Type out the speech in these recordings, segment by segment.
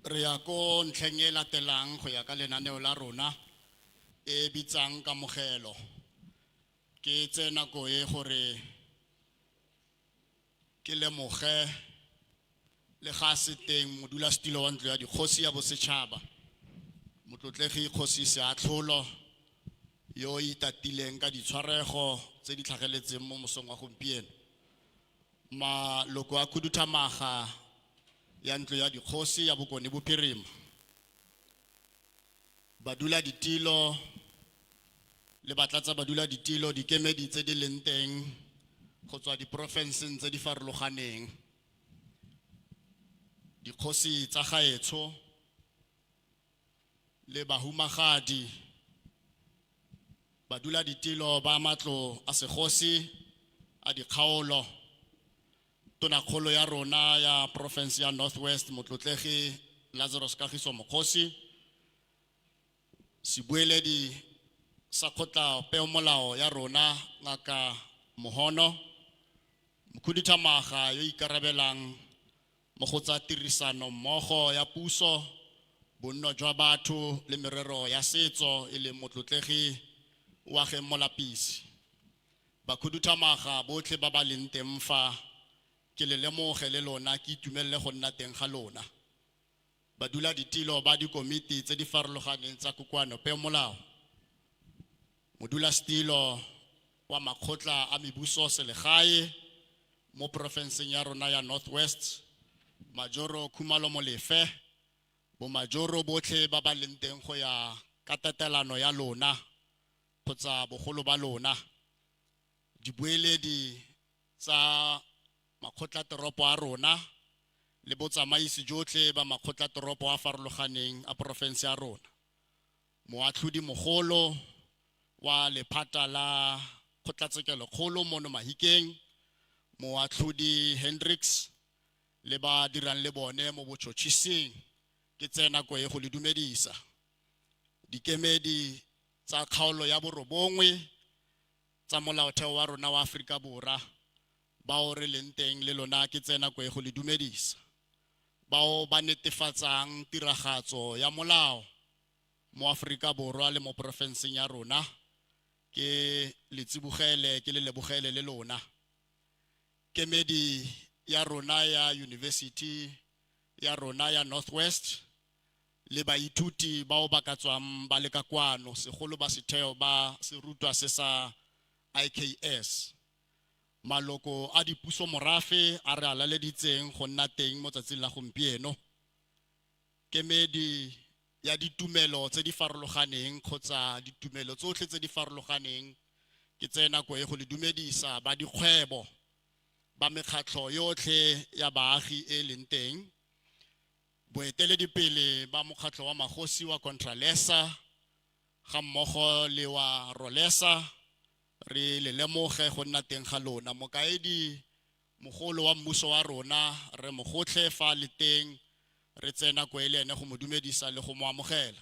re ya ko ntlheng e latelang go ya ka lenaneo la rona e bitsang kamogelo ke tsena go e gore ke lemoge le ga se teng modulasetilo wa ntlo ya dikgosi ya bosetšhaba motlotlegi kgosi Seatlholo yo itatileng ka ditshwarego tse di tlhageletseng mo mosong wa gompieno maloko a khuduthamaga ya ntlo ya dikgosi ya Bokone Bophirima badula ditilo le batlatsa badula ditilo dikemedi tse di leng teng go tswa diprofenseng tse di farologaneng dikgosi tsa gaetsho le bahumagadi badula ditilo ba matlo a segosi a dikgaolo tonakgolo ya rona ya province ya Northwest motlotlegi Lazarus Kagiso Mokgosi sebueledi sa kgotla peomolao ya rona ngaka Mohono mokhuduthamaga yo ikarabelang mo go tsa tirisano mmogo ya puso bonno jwa batho le merero ya setso e le motlotlegi wa ge molapisi bakhuduthamaga botlhe ba ba leng teng fa ke le lemoge le lona ke itumelele go nna teng ga lona badula ditilo ba dikomiti tse di farologaneng tsa kokoano peomolao modula setilo wa makgotla a mebuso selegae mo profenseng ya rona ya Northwest majoro Khumalo Molefe bo majoro botlhe ba ba leng teng go ya ka tatelano ya lona kgotsa bogolo ba lona dibueledi tsa makgotla toropo a rona le botsamaisi jotlhe ba makgotla toropo a farologaneng a province ya rona moatlhodi mogolo wa lephata la kgotlatshekelo kgolo mono Mahikeng moatlhodi Hendricks le ba dirang le bone mo botšhotšhiseng ke tsena go e go le dumedisa dikemedi tsa kgaolo ya borobongwe tsa molaotheo wa rona wa Afrika Borwa bao re leng teng le lona ke tsena go e go le dumedisa bao ba netefatsang tiragatso ya molao mo Afrika Borwa le mo profenseng ya rona ke le tsibogele ke le lebogele le lona kemedi ya rona ya university ya rona ya Northwest le baithuti bao ba ka tswang ba le ka kwano segolo ba setheo ba se rutwa se sa IKS maloko a dipuso morafe a re alaleditseng go nna teng mo tsatsing la gompieno kemedi ya ditumelo tse di farologaneng kgotsa ditumelo tsotlhe tse di farologaneng ke tsena go e go le dumedisa ba dikgwebo ba mekgatlho yotlhe ya baagi e leng teng boeteledipele ba mokgatlho wa magosi wa Contralesa ga mmogo le wa Rolesa re le lemoge go nna teng ga lona mokaedi mogolo wa mmuso wa rona re mogotlhe fa le teng re tsena go ele ene go mo dumedisa le go mo amogela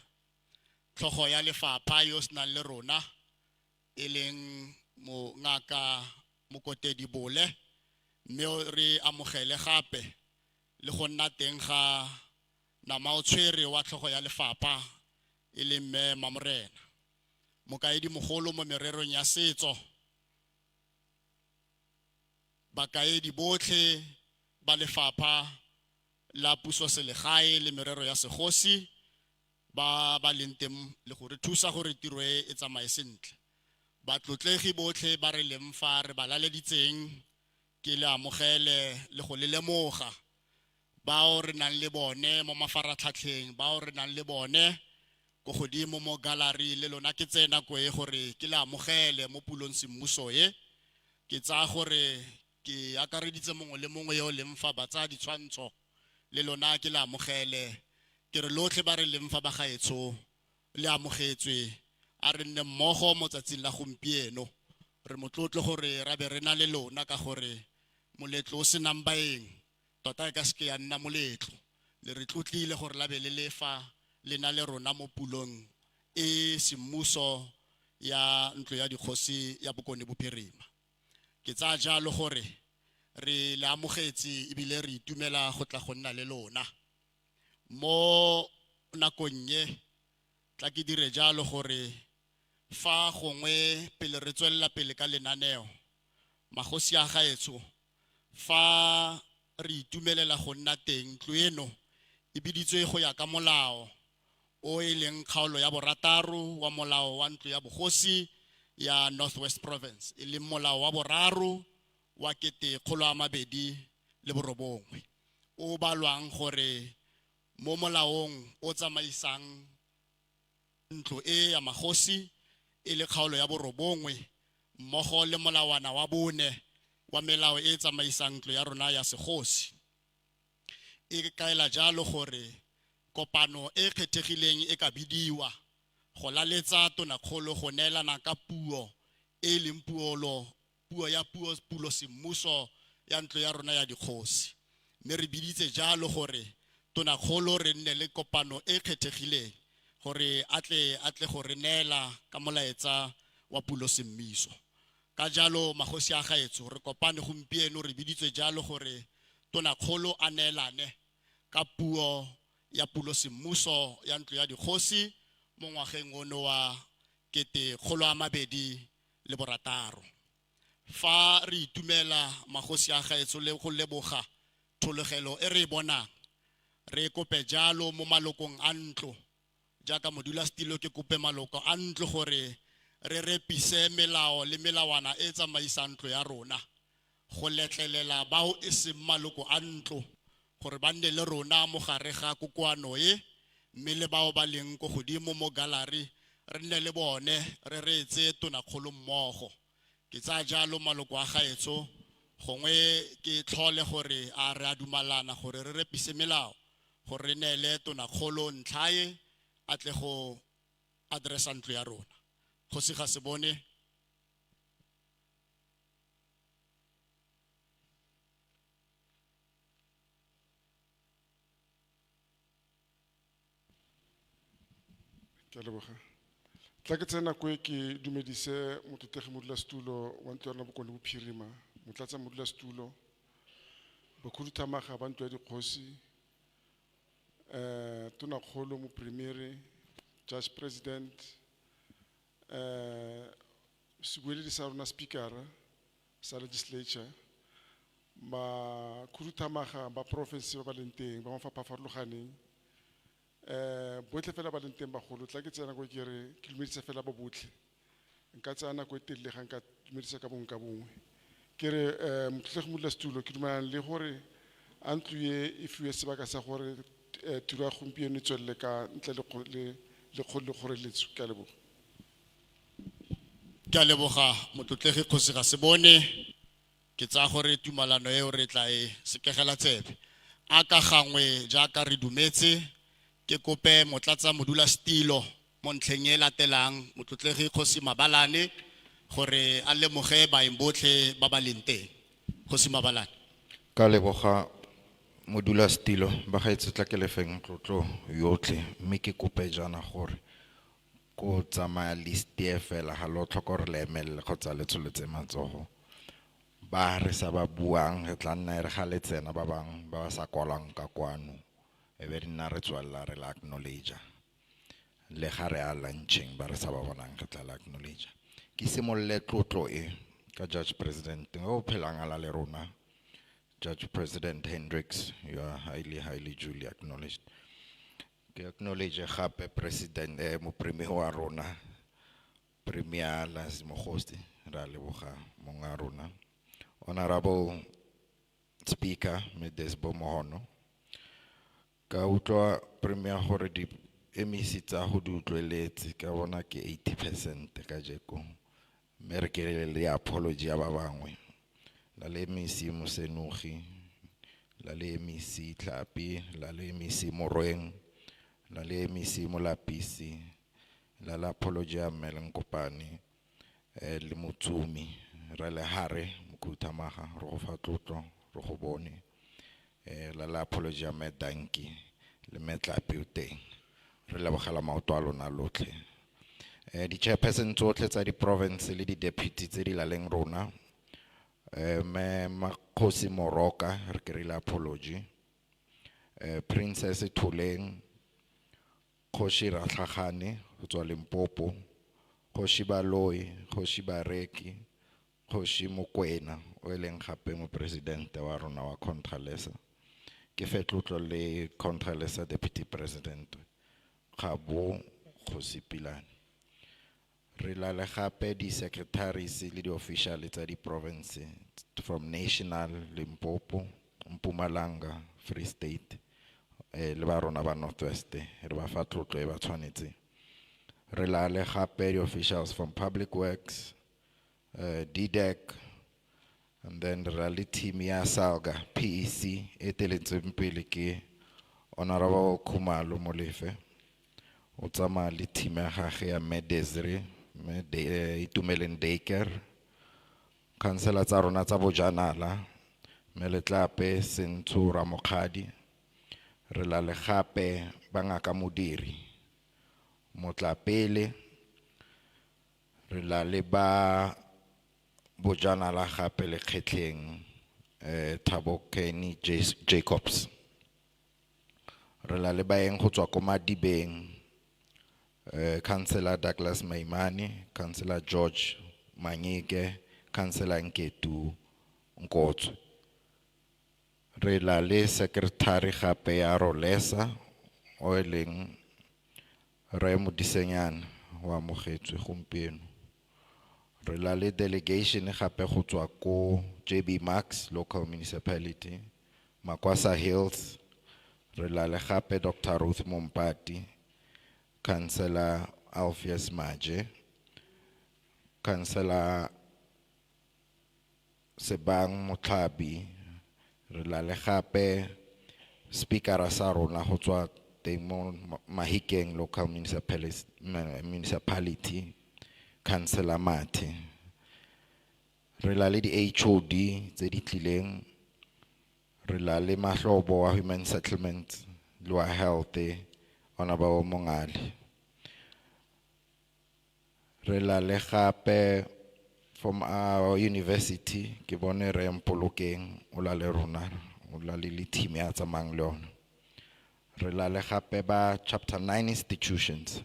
tlhogo ya lefapha yo senang le rona e leng mo ngaka Mokotedi Bole mme re amogele gape le go nna teng ga namaotshwere wa tlhogo ya lefapha e le mme Mamorena mokaedi mogolo mo mererong ya setso bakaedi botlhe ba lefapha la puso selegae le merero ya segosi ba leng teng le gore thusa gore tiro e tsamae sentle batlotlegi botlhe ba re leng fa re balaleditseng ke le amogele le go le lemoga bao re nang le bone mo mafaratlhatlheng bao re nang le bone go godimo mo gallery le lona ke tsena go e gore ke le amogele mo pulong semmuso e ke tsa gore ke akareditse mongwe le mongwe yo leng fa ba tsa ditshwantsho le lona ke le amogele ke re lotlhe ba re leng fa ba gaetsho le amogetswe a re nne mmogo mo tsatsing la gompieno re motlotle gore ra be re na le lona ka gore moletlo o senang baeng tota e ka se ke ya nna moletlo le re tlotlile gore la be le lefa le na le rona mo pulong e semmuso ya ntlo ya dikgosi ya Bokone Bophirima ke tsa jalo gore re le amogetse ebile re itumela go tla go nna le lona mo nakong e tla ke dire jalo gore fa gongwe pele re tswella pele ka lenaneo magosi a gaetso fa re itumelela go nna teng ntlo eno e biditswe go ya ka molao o e leng kgaolo ya borataro wa molao wa ntlo ya bogosi ya Northwest Province e leng molao wa boraro wa 2019 o balwang gore mo molaong o tsamaisang ntlo e ya magosi e le kgaolo ya borobongwe mmogo le molawana wa bone wa melao e tsamaisang ntlo ya rona ya segosi e kaela jalo gore kopano e kgethegileng e ka bidiwa go laletsa tonakgolo go neelana ka puo e leng pulo semmuso ya ntlo ya rona ya dikgosi mme re biditse jalo gore tonakgolo re nne le kopano e kgethegileng gore atle go re neela ka molaetsa wa pulo semmiso ka jalo magosi a gaetso re kopane gompieno re biditswe jalo gore tonakgolo a neelane ka puo ya pulo semmuso ya ntlo ya dikgosi mo ngwageng ono wa 2016 fa re itumela magosi a gaetso le go leboga thologelo e re bonang re kope jalo mo malokong a ntlo jaaka modula stilo ke kope maloko a ntlo gore re repise melao le melawana e tsamaisang ntlo ya rona go letlelela bao e seng maloko a ntlo gore ba nne le rona mo gare ga kokoano e mme le bao ba leng go godimo mo gallery re nne le bone re reetse tonakgolo mmogo ke tsa jalo maloko a gaetso gongwe ke tlhole gore a re a dumalana gore re repise melao gore re neele tonakgolo ntlhae a tle go addressa ntlo ya rona kgosi ga se bone ke a leboga tla ke tsena kwe ke dumedise motlotegi modulasetulo wa ntlo ya rona bokone bophirima motlatsa modulasetulo bakhuduthamaga ba ntlo ya dikgosi tonakgolo mopremiere judge president sebueledi sa rona speakera sa legislature bakhuduthamaga ba province ba ba leng teng ba mafapha a farologaneng botlhe fela ba leng teng bagolo tla ke tsena go ke re ke dumedisa fela ba botlhe nka tsaya nako e telele ga nka dumedisa ka bongwe ke re motlotegi modulasetulo ke dumelana le gore a ntlo e fiwe sebaka sa gore tiro ya gompieno e tswelele ka ntle le kgoreletso ke a leboga ke a leboga motlotlegi kgosi ga se bone ke tsa gore tumalano eo re tla e sekegela tsebe a ka gangwe jaaka re dumetse ke kope motlatsa modula stilo mo ntlheng e latelang motlotlegi kgosi Mabalane gore a lemoge baeng botlhe ba ba leng teng kgosi Mabalane ka leboga modula stilo ba gaetse tla ke lefeng tlotlo yotlhe mme ke kope jana gore ko tsamaya list e fela ga lo tlhoka gore le emelele kgotsa le tsholetse matsogo ba re sa ba buang re tla nna re ga le tsena ba bang ba sa kwalang ka kwano e be nna re tswalla re la acknowledge le ga re a lunching ba re sa ba bonang re tla la acknowledge ke simolle tlotlo e ka judge president o phelang ala le rona Judge President Hendricks, you are highly duly acknowledged. Ke acknowledge gape President mopremier wa rona, Premier Lazimogosti, ra leboga monga rona. Honorable Speaker Medesbo Mohono. Ka utlwa Premier gore di emisi tsa go di utlweletse ka bona ke 80% ka jeko. Mme re ke le apology ya ba bangwe. La le emisi Mosenogi, la le emisi Tlhapi, la le emisi Morweng, la le emisi Molapisi, la la apology ya Melenkopane, le Motsumi, ra le hare mokhuduthamaga re go fa tlotlo re go bone, la la apology ya Medanki le Metlapi o teng re lebogela maoto a lona lotlhe. Di chairperson tsotlhe tsa di province le di deputy tse di laleng rona me Makhosi Moroka re ke rile apology Princess Thuleng, Kgoshi Ratlhagane go tswa Limpopo, Kgoshi ba Lowe, Kgoshi Bareki, Kgoshi Mokoena o e leng gape mo presidente wa rona wa Contralesa, ke fe tlotlo le Contralesa deputy president Kgabo Kgosi Pilane. Re la le gape di secretaries le di official tsa di province from national Limpopo, Mpumalanga, Free State, le ba rona ba Northwest re ba fa tlotlo e ba tshwanetse. Re la le gape di officials from Public Works, DDEC, and then re la le team ya Salga PEC e teletseng pele ke Honorable Khumalo Molefe, o tsamaya le team ya gagwe ya Medesri Itumeleng Daycare, councilor tsa rona tsa Bojanala Meletlape Sentsho Ramokgadi, re la le gape ba Ngaka Modiri Motlapele, re la le ba Bojanala gape le Kgetleng Thabo Kenny Jacobs, re la le baeng go tswa ko Madibeng, Councillor Douglas Maimane, Councillor George Manyike, Councillor Nketu Nkotso. Re la le secretary gape ya Rolesa o e leng Re Modisenyana wa mogetswe gompieno. Re la le delegation gape go tswa ko JB Max local municipality, Makwasa Hills. Re la le gape Dr. Ruth Mompati, Councillor Alpheus Maje, Councillor Sebang Motlabi. Re la le gape speaker sa rona go tswa teng mo Mahikeng local municipality, Councillor Mate. Re la le di HOD tse di tlileng, re la le Mahlobo wa Human Settlement le wa Health Honorable Mongali. Re la le gape from our university ke bone Re Mpolokeng o la le rona, o la le team ya tsamang le yona. Re la le gape ba chapter 9 institutions,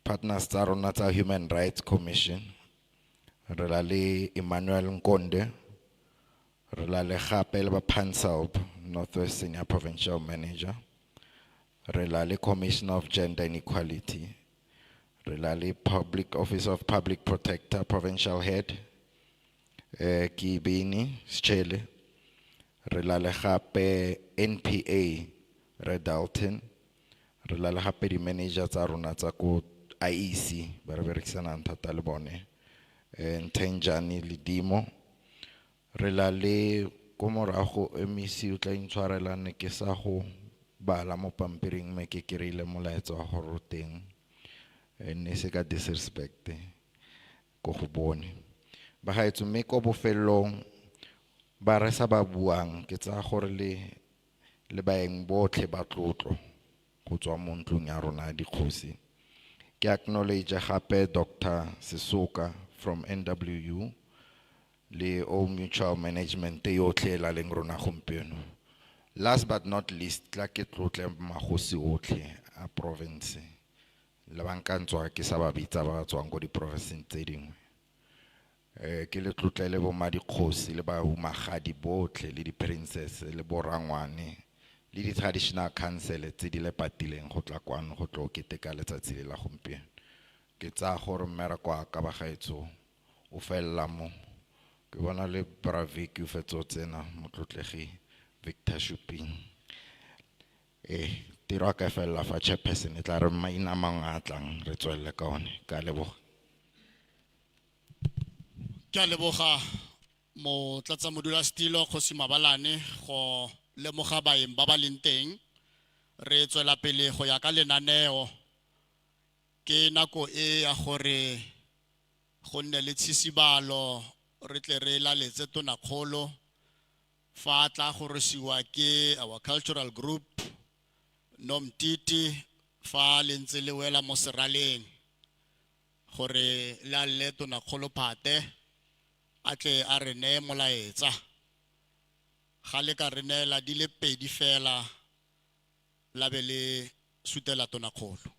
partners tsa rona tsa Human Rights Commission. Re la le Emmanuel Nkonde, re la le gape le ba Pansalb, Northwest Senior Provincial Manager. Re la le Commissioner of Gender Inequality. Re la le Public Office of Public Protector, Provincial Head, Kibini Schele. Re la le gape NPA, Red Dalton. Re la le gape di manager tsa rona tsa ko IEC, ba re berekisanang thata le bone, Ntenjani le Dimo. Re la le ko morago MEC o tla intshwarela ne ke sa go bala mo pampiring me ke kerile molaetsa wa go roteng, ne se ka disrespect ko go bone ba gaetso mme ko bofelong ba re sa ba buang ke tsa gore le baeng botlhe ba tlotlo go tswa mo ntlong ya rona dikgosi. Ke acknowledge gape Dr. Sesoka from NWU le Old Mutual Management yotlhe la leng rona gompieno. Last but not least, tla ke tlotle magosi otlhe a province le bankantswa ke sa ba bitsa ba tswang go di province tse dingwe. Ke le tlotle le bo madikgosi le ba humagadi botlhe le di princess le borangwane le di traditional council tse di le patileng go tla kwano go tlo keteka letsatsi le la gompieno. Ke tsa gore mmereko wa ka ba gaetso o fella mo, ke bona le Bravik o fetso tsena motlotlegi Victor Shuping. Tiro ka fella fa chairperson e tla re maina mang a tlang re tswelle ka one. Ka leboga. Ke a leboga mo tlatsa modula stilo Kgosi Mabalane go lemoga baeng ba ba leng teng. Re tswela pele go ya ka lenaneo, ke nako e ya gore go nne le tshisibalo re tle re laletse tonakgolo fa tla go resiwa ke our cultural group Nomtiti fa le ntse le wela mo seraleng gore la le tonakgolo Phate a tle a re ne molaetsa. ga le ka re neela di le pedi fela la be le sutela tonakgolo.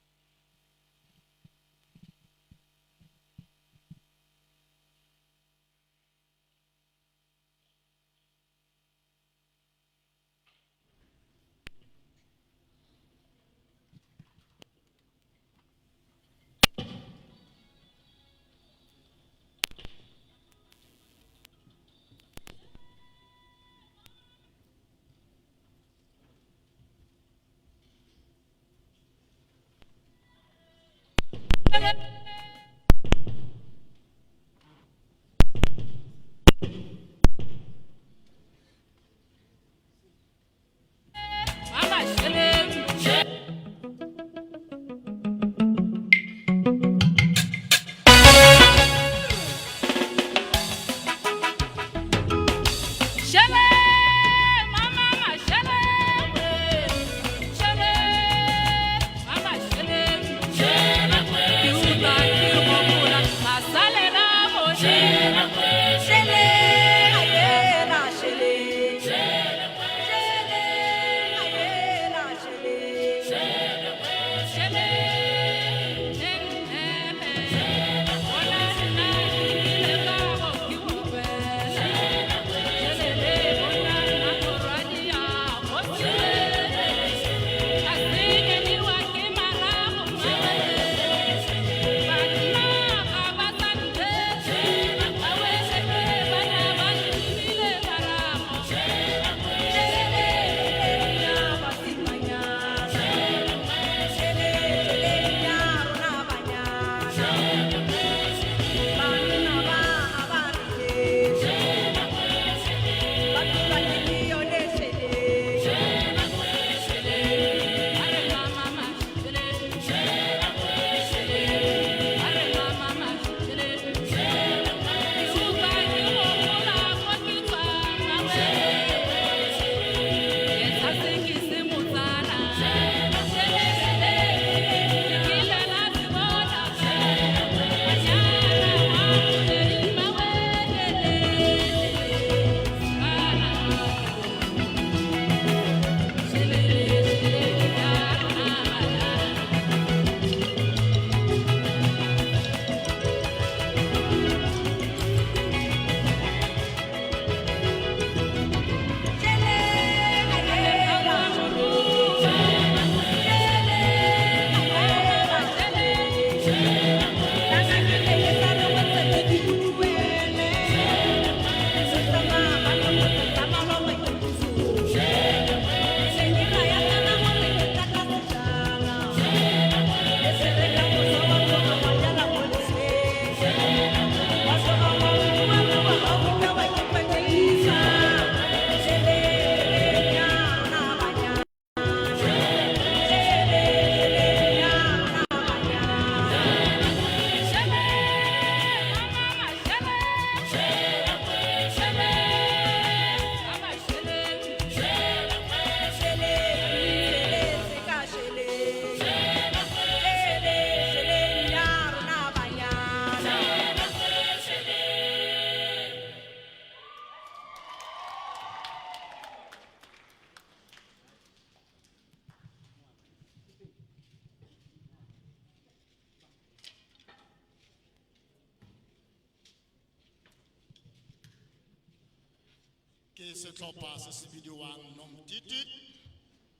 Ke setlhopha se se bidiwang Nomtiti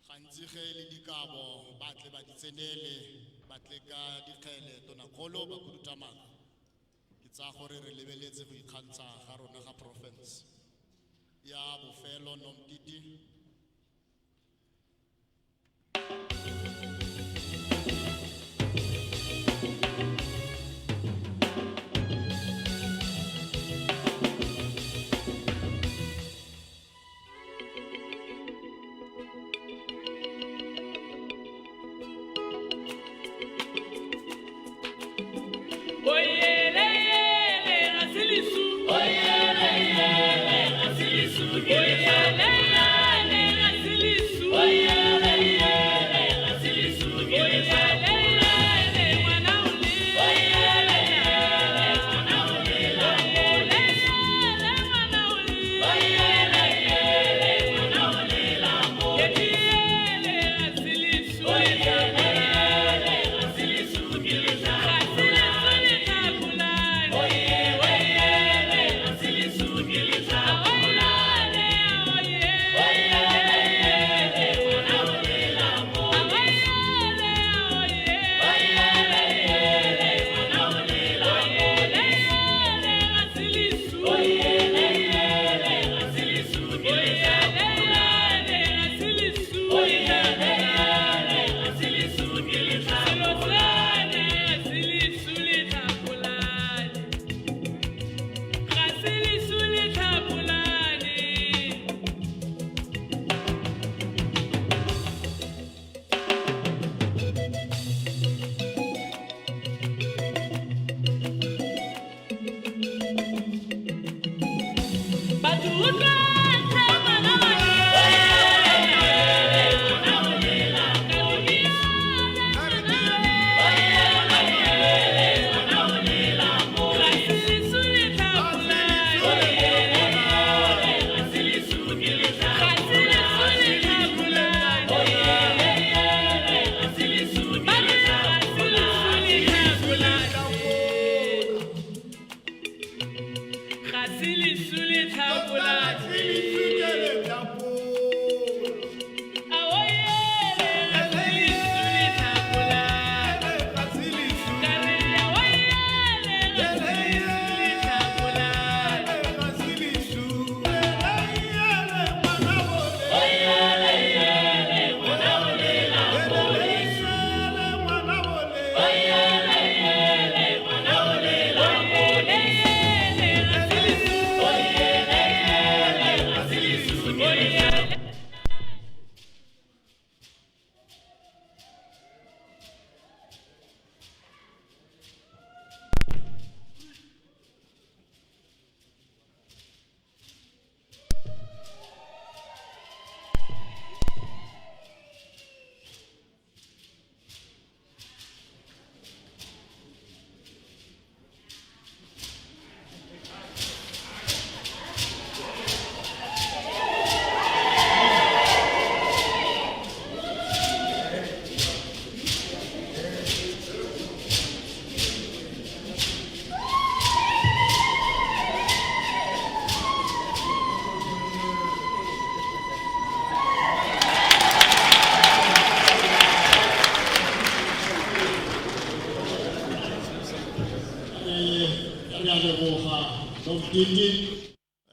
gantsi ge le dikabo ba tle ba ditsenele ba tle ka dikgele tonakgolo ba khudutamang ke tsa gore re lebeletse go ikgantsha ga rona ga province ya bofelo Nomtiti.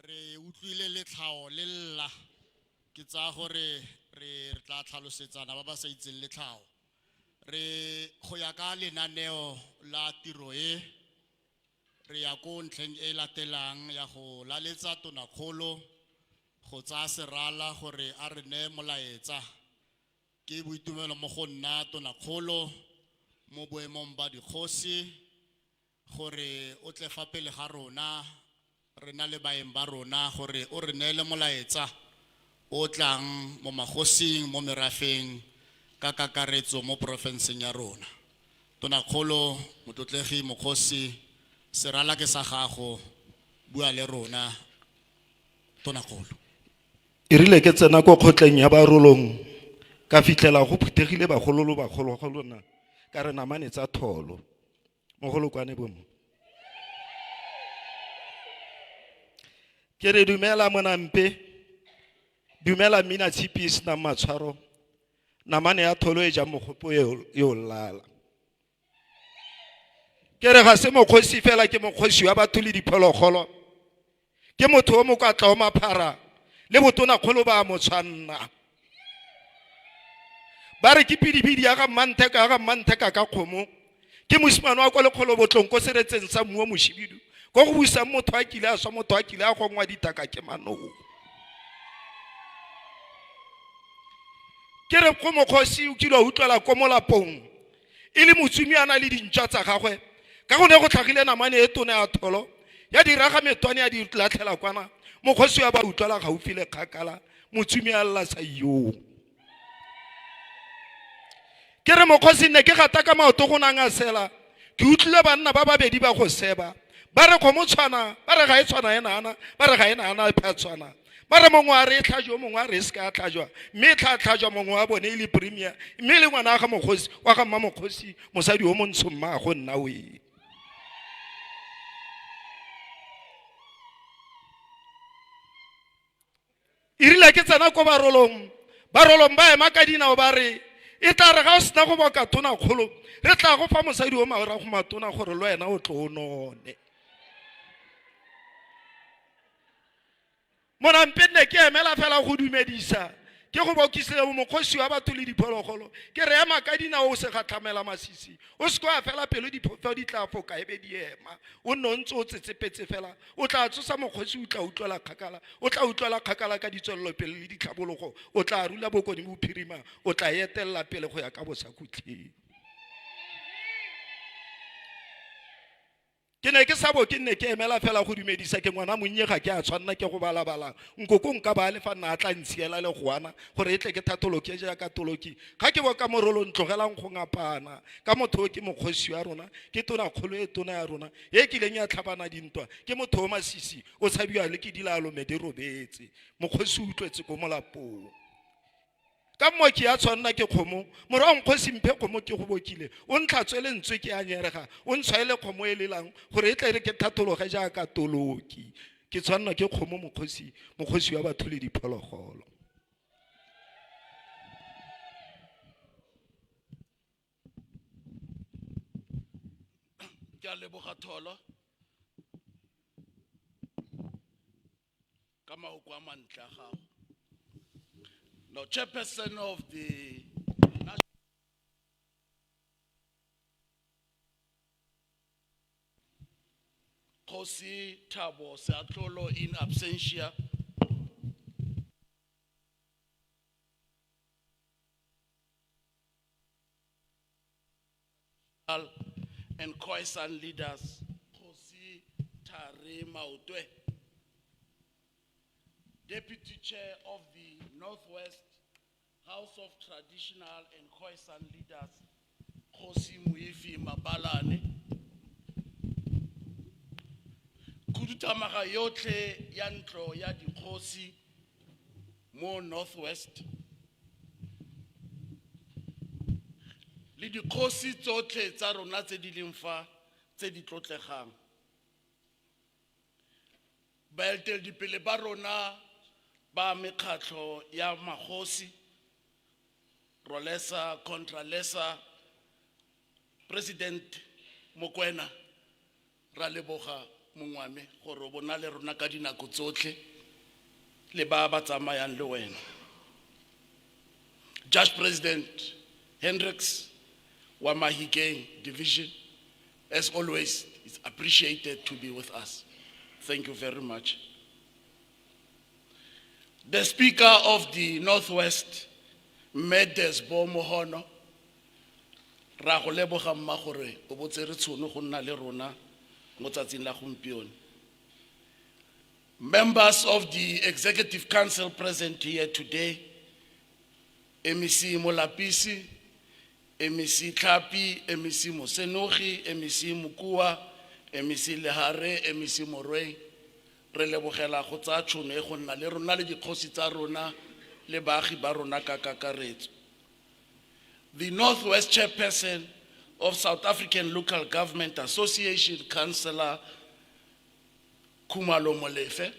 re utlwile letlhao le lla ke tsa gore re tla tlhalosetsana ba ba sa itseng letlhao re go ya ka lenaneo la tiro re ya ko ntlheng e latelang ya go laletsa tonakgolo go tsaya serala gore a re ne molaetsa ke boitumelo mo go nna tonakgolo mo boemong ba dikgosi gore o tle fa pele ga rona re na le baeng ba rona gore o re neele molaetsa o tlang mo magosing mo merafeng ka kakaretso mo profenseng ya rona. Tonakgolo motlotlegi mokgosi serala ke sa gago bua le rona tonakgolo. E rile ke tsena ko kgotleng ya barolong ka fitlela go phuthegile bagololo na ka re namane tsa tholo mogolo kwane bomo ke re dumela monampe dumela mina tshipisi na matshwaro namane ya tholo e ja mogopo yo lala ke re ga se mokgosi fela ke mokgosi wa batho le diphologolo ke motho o mo ka tla o maphara le botona kgolo ba mo tshwanna ba re ke pidibidi ya ga manteka ka kgomo ke mosimane wa kwa le kgolo botlong ko seretseng sa mmuo moshibidu go go busa motho a kile a swa motho a kile a go ngwa ditaka ke manong ke re go mokgosi o kile a utlwela ko molapong e le motsumi ana le dintšwa tsa gagwe ka go ne go tlhagile namane e tone ya tholo ya diraga metwane ya di latlhela kwana mokgosi wa ba utlwela gaufi le kgakala motsumi a lla sa yo ke re mokgosi ne ke gata ka maoto go nang a sela ke utlwile banna ba babedi ba go seba ba re go mo tshwana ba re ga e tshwana ena ana ba re ga ena ana pha tshwana ba re mongwe a re tlhajwa mongwe a re se ka tlhajwa mme tlhajwa mongwe wa bone ile premier mme le ngwana ga mokgosi wa ga mma mokgosi mosadi o montsho mma go nna we irile ke tsena ko barolong ba ema ka dinao ba re e tla re ga o sena go boka tona kgolo re tla go fa mosadi o maora go matona gore le wena o tlo o none monampe ne ke emela fela go dumedisa ke go bokisele mokgosi wa batho le diphologolo ke re ema ka dinao o se gatlamela masisi o se kwa fela pelo diphofo di tla foka ebe di ema o nno ntse o tsetsepetse fela o tla tsosa mokgosi o tla utlwela kgakala ka ditswelelo pele le ditlhabologo o tla rula bokoni bophirima o tla etelela pele go ya ka bosakhutleng ke ne ke sa bo ke nne ke emela fela go dumedisa ke ngwana monnye ga ke a tshwanna ke go balabala nkoko nka ba le fa nna tla ntsiela le goana gore e tle ke thatoloke jaaka toloki ga ke bo ka morolo ntlogelang go ngapana ka motho o ke mokgosi wa rona ke tona kgolo e tona ya rona e kileng ya tlhabana dintwa ke motho o masisi o tshabiwa le ke dilalo me di robetse mokgosi o utlwetse ko molapong ka mo ke ya tshwanna ke kgomo mora o nkgosi mphe kgomo ke go bokile o ntlhatswe le ntswe ke a nyerega o ntshwaele kgomo e lelang gore e tle re ke thatologe jaaka toloki ke tshwanna ke kgomo mokgosi wa batho le diphologolo ke a leboga Tholo ka maoko a mantle a gago. Now, chairperson of the Kgosi Thabo Seatlolo in absentia. And Khoi-san leaders, Kgosi Thare Maotwe, Deputy Chair of the Northwest House of Traditional and Khoi-san leaders, Kgosi Muifi Mabalane, Kudutamaga yotle yantlo ya di Kgosi mo Northwest, le di Kgosi tsotlhe tsa rona tse di leng fa tse di tlotlegang, baeteledipele ba rona ba mekgatlho ya magosi, Rolesa, Contralesa, President Mokwena, ra leboga mongwame gore bona le rona ka dinako tsotlhe le ba ba tsamayang le wena. Judge President Hendricks wa Mahikeng Division, as always, it's appreciated to be with us. Thank you very much. The Speaker of the Northwest, Medes Bomohono, ra go leboga mma gore o botse re tshono go nna le rona mo tsatsing la gompieno. Members of the Executive Council present here today, MEC Molapisi, MEC Tlhapi, MEC Mosenogi, MEC Mukua, MEC Lehare, MEC Morwei, re lebogela go tsa tšhono e go nna le rona le dikgosi tsa rona le baagi ba rona ka kakaretso. The Northwest Chairperson of South African Local Government Association, Councillor Khumalo Molefe,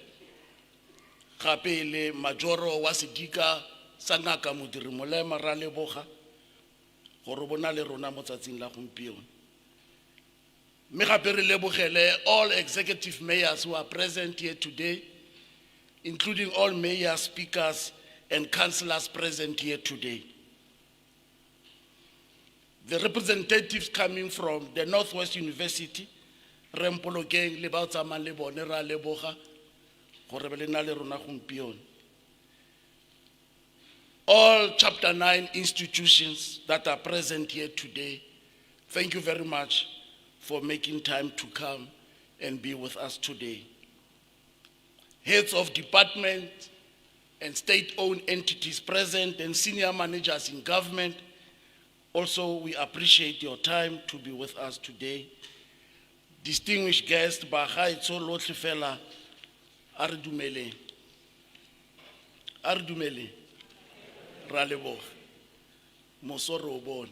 gape le Majoro wa Sedika sa Ngaka Modiri Molema ra leboga gore bona le rona mo tsatsing la gompieno. Me gape re lebogele all executive mayors who are present here today, including all mayors, speakers, and councillors present here today. The representatives coming from the Northwest University, Rempolokeng le bao tsamayang le bone ra leboga gore ba le na le rona gompieno. All Chapter 9 institutions that are present here today, thank you very much for making time to come and be with us today. Heads of department and state-owned entities present and senior managers in government, also we appreciate your time to be with us today. Distinguished guests, Bagaetso lotlhe fela a re dumeleng. A re dumeleng. Ra leboga. Mosoro o bone.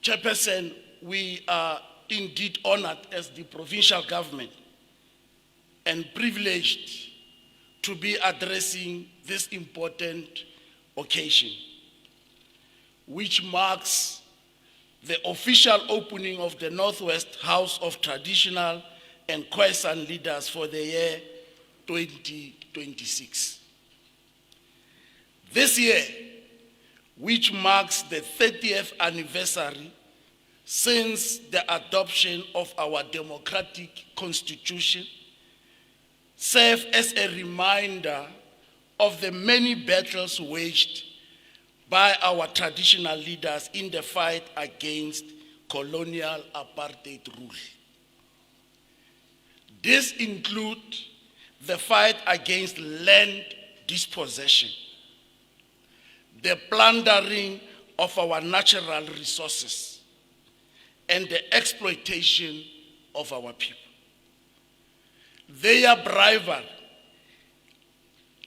Chairperson, we are indeed honored as the provincial government and privileged to be addressing this important occasion, which marks the official opening of the Northwest House of Traditional and Khoi-san leaders for the year 2026. This year, which marks the 30th anniversary since the adoption of our democratic constitution, serve as a reminder of the many battles waged by our traditional leaders in the fight against colonial apartheid rule. This includes the fight against land dispossession, the plundering of our natural resources, and the exploitation of our people. Their bravery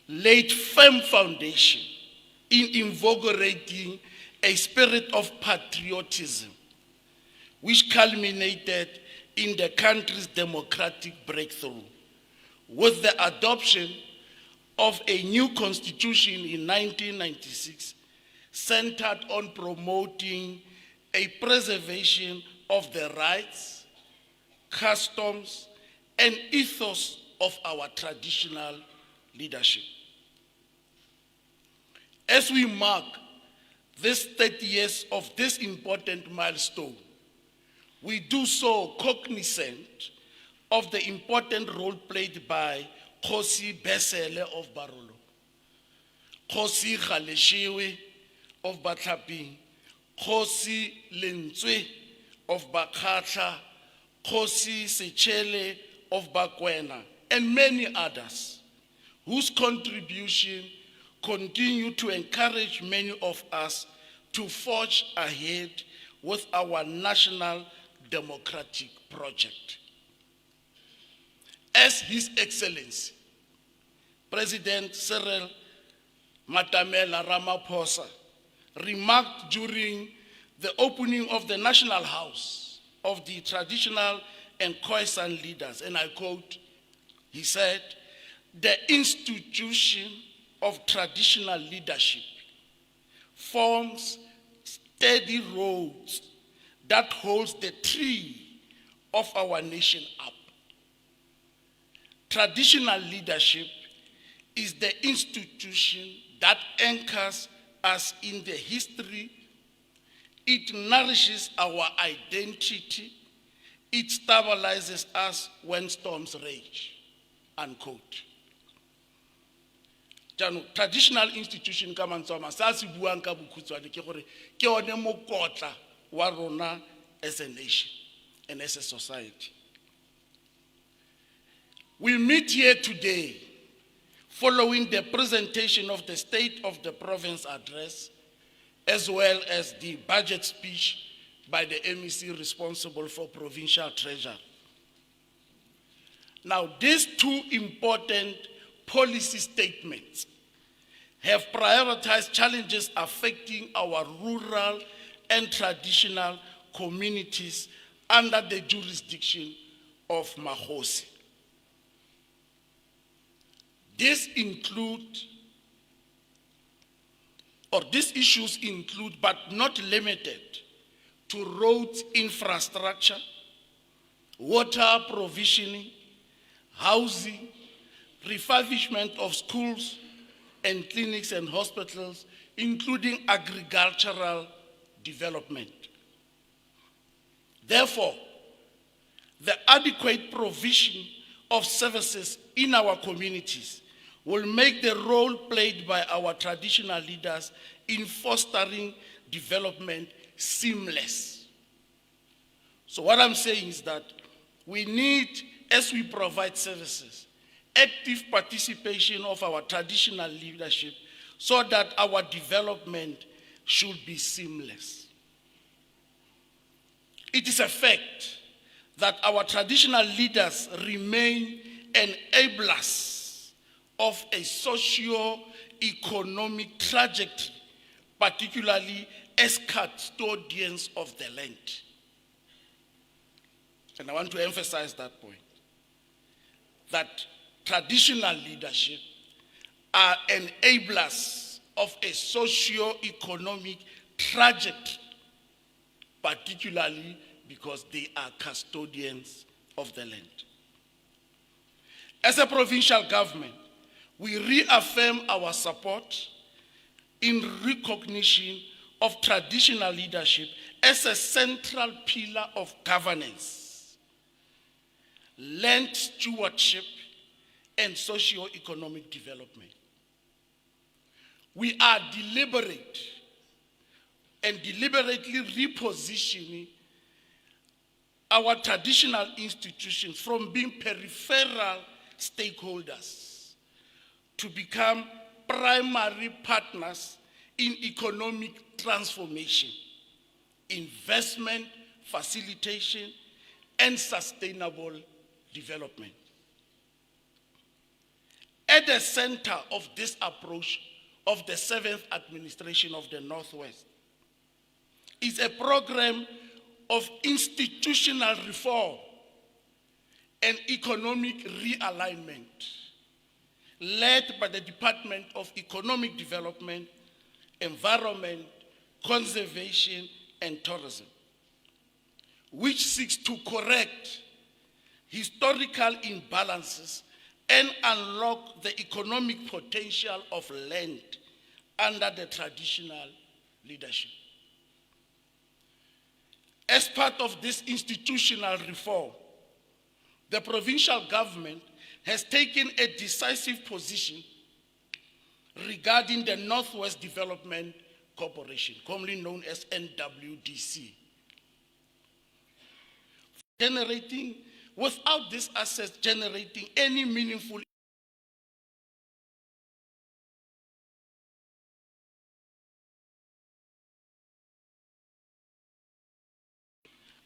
laid firm foundation in invigorating a spirit of patriotism, which culminated in the country's democratic breakthrough with the adoption of a new constitution in 1996, centered on promoting a preservation of the rights, customs, and ethos of our traditional leadership. As we mark this 30 years of this important milestone, we do so cognizant of the important role played by Kgosi Besele of Barolo, Kgosi Kgaleshiwe of Batlaping, Kgosi Lentswe of Bakhatla, Kgosi Sechele of Bakwena, and many others, whose contribution continue to encourage many of us to forge ahead with our national democratic project. As His Excellency, President Cyril Matamela Ramaphosa, remarked during the opening of the National House of the Traditional and Khoi-san leaders, and I quote, he said, "The institution of traditional leadership forms steady roads that holds the tree of our nation up. Traditional leadership is the institution that anchors us in the history. It nourishes our identity. It stabilizes us when storms rage," unquote. Traditional institution ka mantswe sa se buang ka bokhutswane ke gore ke one mokotla wa rona as a nation and as a society. We meet here today following the presentation of the State of the Province address, as well as the budget speech by the MEC responsible for provincial treasury. Now, these two important policy statements have prioritized challenges affecting our rural and traditional communities under the jurisdiction of Mahosi. These issues include, but not limited to, roads infrastructure, water provisioning, housing, refurbishment of schools and clinics and hospitals, including agricultural development. Therefore, the adequate provision of services in our communities will make the role played by our traditional leaders in fostering development seamless. So what I'm saying is that we need, as we provide services, active participation of our traditional leadership so that our development should be seamless. It is a fact that our traditional leaders remain enablers of a socio-economic trajectory, particularly as custodians of the land. And I want to emphasize that point, that traditional leadership are enablers of a socio-economic trajectory, particularly because they are custodians of the land. As a provincial government, we reaffirm our support in recognition of traditional leadership as a central pillar of governance, land stewardship, and socio-economic development. We are deliberately repositioning our traditional institutions from being peripheral stakeholders to become primary partners in economic transformation, investment facilitation, and sustainable development. At the center of this approach of the 7th administration of the Northwest is a program of institutional reform and economic realignment led by the Department of Economic Development, Environment, Conservation, and Tourism, which seeks to correct historical imbalances and unlock the economic potential of land under the traditional leadership. As part of this institutional reform, the provincial government has taken a decisive position regarding the Northwest Development Corporation, commonly known as NW-CoGTA. Without this asset generating any meaningful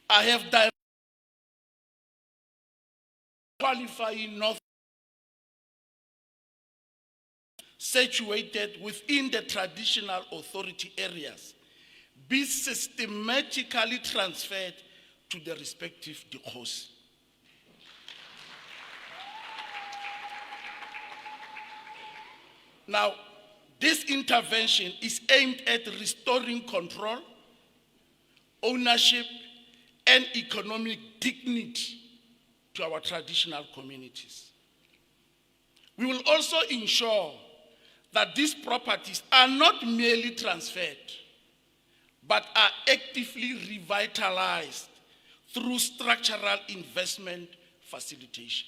I have qualifying North situated within the traditional authority areas be systematically transferred to the respective DCOs. Now, this intervention is aimed at restoring control, ownership, and economic dignity to our traditional communities. We will also ensure that these properties are not merely transferred, but are actively revitalized through structural investment facilitation.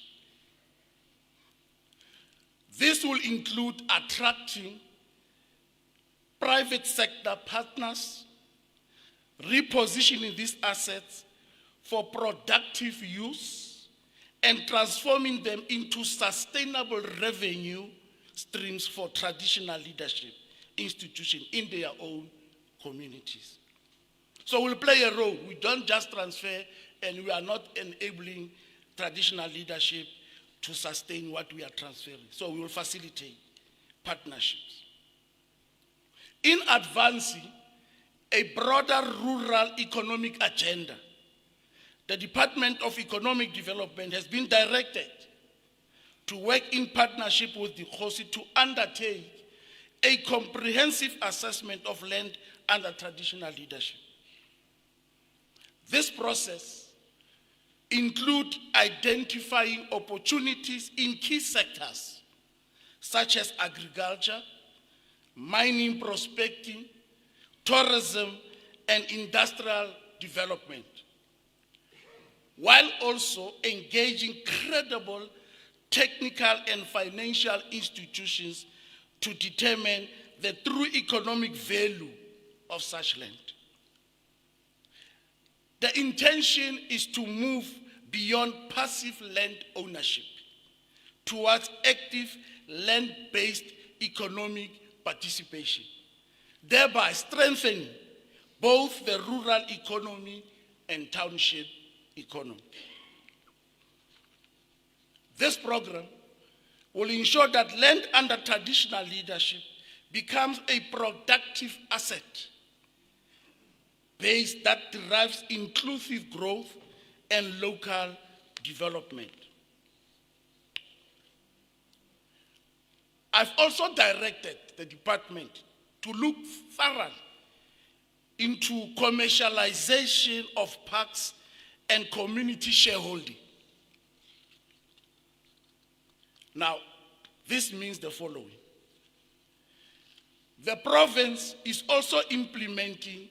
This will include attracting private sector partners, repositioning these assets for productive use, and transforming them into sustainable revenue streams for traditional leadership institutions in their own communities. So we'll play a role. We don't just transfer, and we are not enabling traditional leadership to sustain what we are transferring. So we will facilitate partnerships. In advancing a broader rural economic agenda, the Department of Economic Development has been directed to work in partnership with the DCOS to undertake a comprehensive assessment of land under traditional leadership. This process includes identifying opportunities in key sectors such as agriculture, mining, prospecting, tourism, and industrial development, while also engaging credible technical and financial institutions to determine the true economic value of such land. The intention is to move beyond passive land ownership towards active land-based economic participation, thereby strengthening both the rural economy and township economy. This program will ensure that land under traditional leadership becomes a productive asset base that derives inclusive growth and local development. I've also directed the department to look thoroughly into commercialization of parks and community shareholding. Now, this means the following. The province is also implementing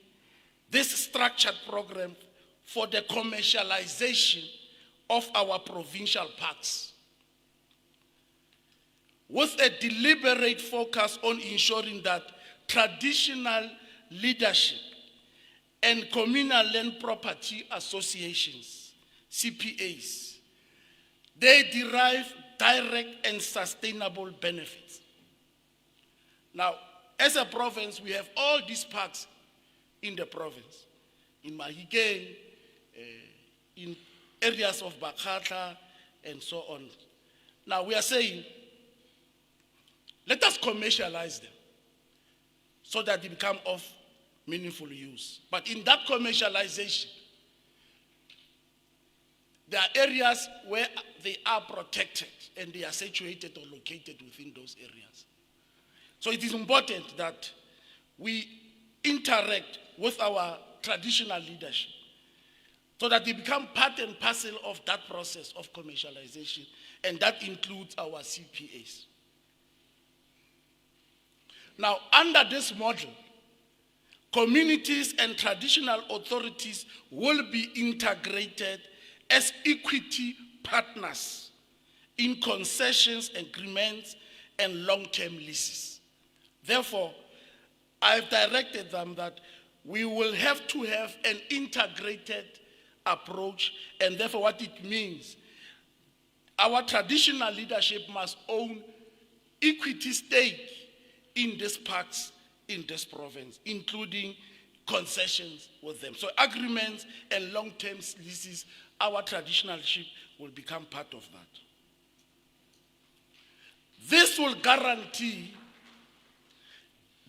this structured program for the commercialization of our provincial parks, with a deliberate focus on ensuring that traditional leadership and communal land property associations CPAs, they derive direct and sustainable benefits. Now, as a province, we have all these parks in the province, in Mahikeng, in areas of Bakata, and so on. Now, we are saying, let us commercialize them so that they become of meaningful use. But in that commercialization, there are areas where they are protected and they are situated or located within those areas. So it is important that we interact with our traditional leadership so that they become part and parcel of that process of commercialization, and that includes our CPAs. Now, under this model, communities and traditional authorities will be integrated as equity partners in concessions, agreements, and long-term leases. Therefore, I've directed them that we will have to have an integrated approach, and therefore what it means, our traditional leadership must own equity stake in these parks, in this province, including concessions with them. So agreements and long-term leases, our traditional leadership will become part of that. This will guarantee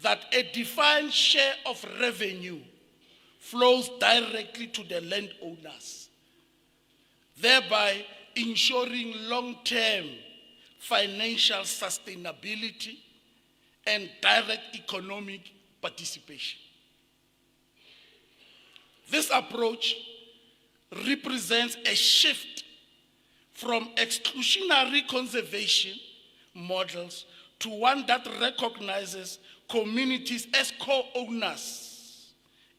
that a defined share of revenue flows directly to the landowners, thereby ensuring long-term financial sustainability and direct economic participation. This approach represents a shift from exclusionary conservation models to one that recognizes communities as co-owners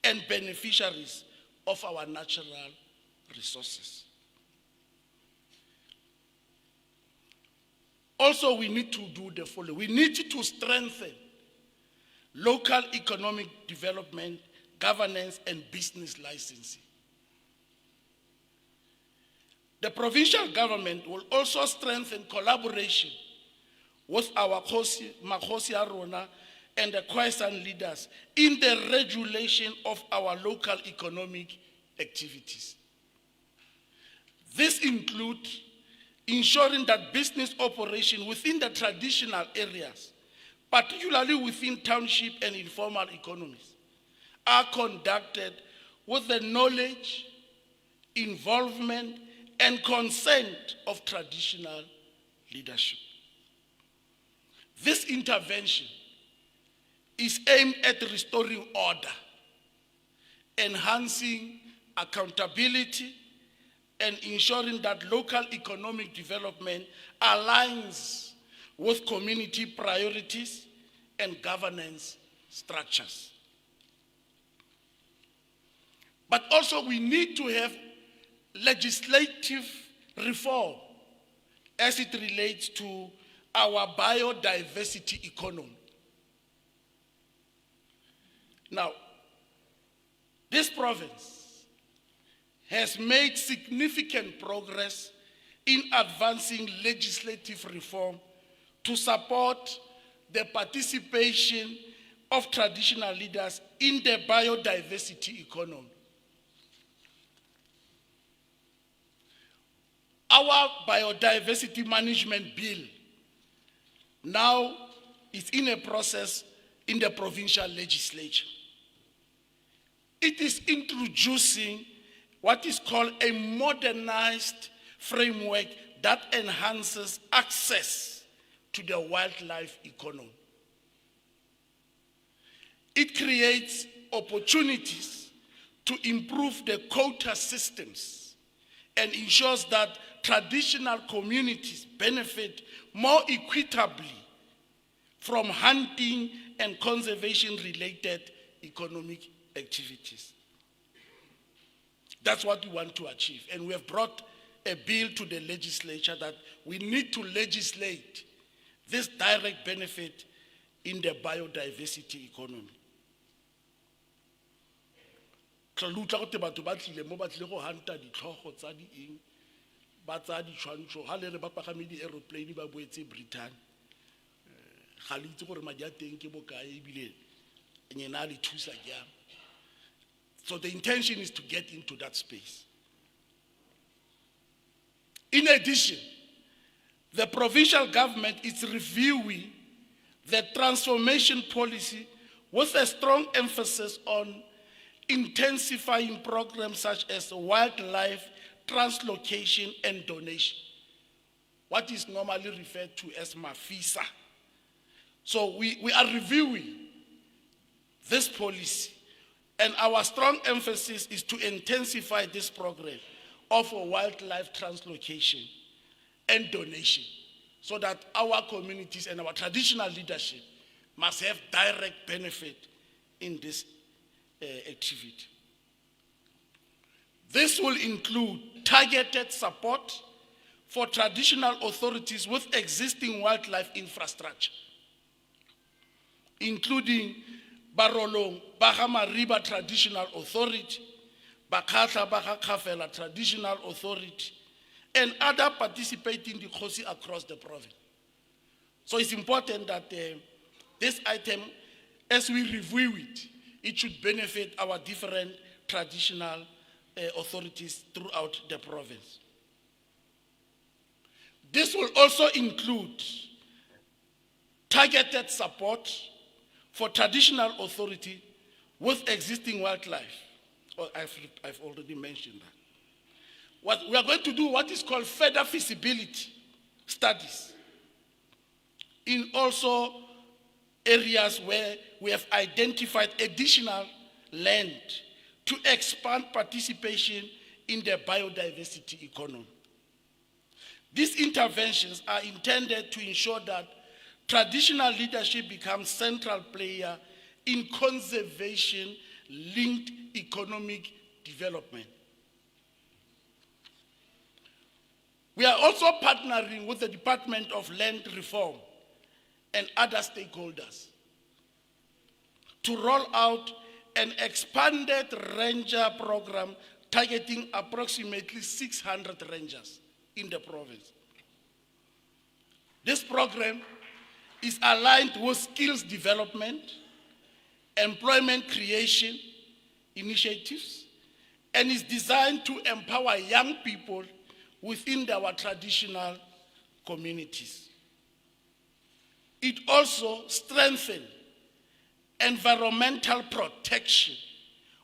and beneficiaries of our natural resources. Also, we need to do the following. We need to strengthen local economic development, governance, and business licensing. The provincial government will also strengthen collaboration with our Makhosi Arona and the Khoi-san leaders in the regulation of our local economic activities. This includes ensuring that business operation within the traditional areas, particularly within township and informal economies, are conducted with the knowledge, involvement, and consent of traditional leadership. This intervention is aimed at restoring order, enhancing accountability, and ensuring that local economic development aligns with community priorities and governance structures. But also we need to have legislative reform as it relates to our biodiversity economy. Now, this province has made significant progress in advancing legislative reform to support the participation of traditional leaders in the biodiversity economy. Our biodiversity management bill now is in a process in the provincial legislature. It is introducing what is called a modernized framework that enhances access to the wildlife economy. It creates opportunities to improve the quota systems and ensures that traditional communities benefit more equitably from hunting and conservation-related economic activities. That's what we want to achieve. And we have brought a bill to the legislature that we need to legislate this direct benefit in the biodiversity economy. tla le utlwa gote batho ba tlile mo ba tlile go hanta ditlhogo tsa di eng ba tsa ditshwantsho ga le re ba pagame di-aeroplane ba boetse Britain ga le itse gore madi a teng ke bokae ebile nyena a le thusa jang. So the intention is to get into that space. In addition, the provincial government is reviewing the transformation policy with a strong emphasis on intensifying programs such as wildlife translocation and donation, what is normally referred to as MAFISA. So we are reviewing this policy, and our strong emphasis is to intensify this program of wildlife translocation and donation so that our communities and our traditional leadership must have direct benefit in this activity. This will include targeted support for traditional authorities with existing wildlife infrastructure, including Barolong Bahamariba Traditional Authority, Bakatla Bahakafela Traditional Authority, and other participating Dikhosi across the province. So it's important that this item, as we review it, it should benefit our different traditional authorities throughout the province. This will also include targeted support for traditional authority with existing wildlife. Oh, I've already mentioned that. What we are going to do what is called further feasibility studies in also areas where we have identified additional land to expand participation in the biodiversity economy. These interventions are intended to ensure that traditional leadership becomes central player in conservation-linked economic development. We are also partnering with the Department of Land Reform and other stakeholders to roll out an expanded ranger program targeting approximately 600 rangers in the province. This program is aligned with skills development, employment creation initiatives, and is designed to empower young people within our traditional communities. It also strengthens environmental protection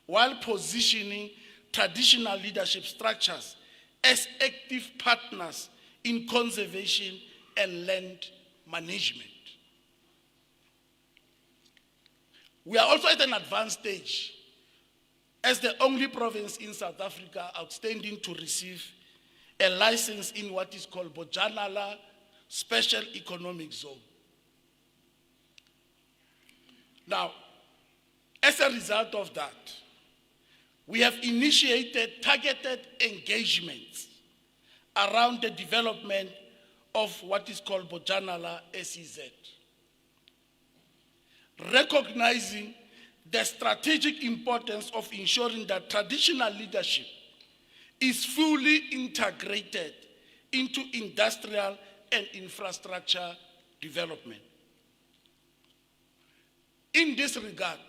while positioning traditional leadership structures as active partners in conservation and land management. We are also at an advanced stage as the only province in South Africa outstanding to receive a license in what is called Bojanala Special Economic Zone. Now, as a result of that, we have initiated targeted engagements around the development of what is called Bojanala SEZ. Recognizing the strategic importance of ensuring that traditional leadership is fully integrated into industrial and infrastructure development. In this regard,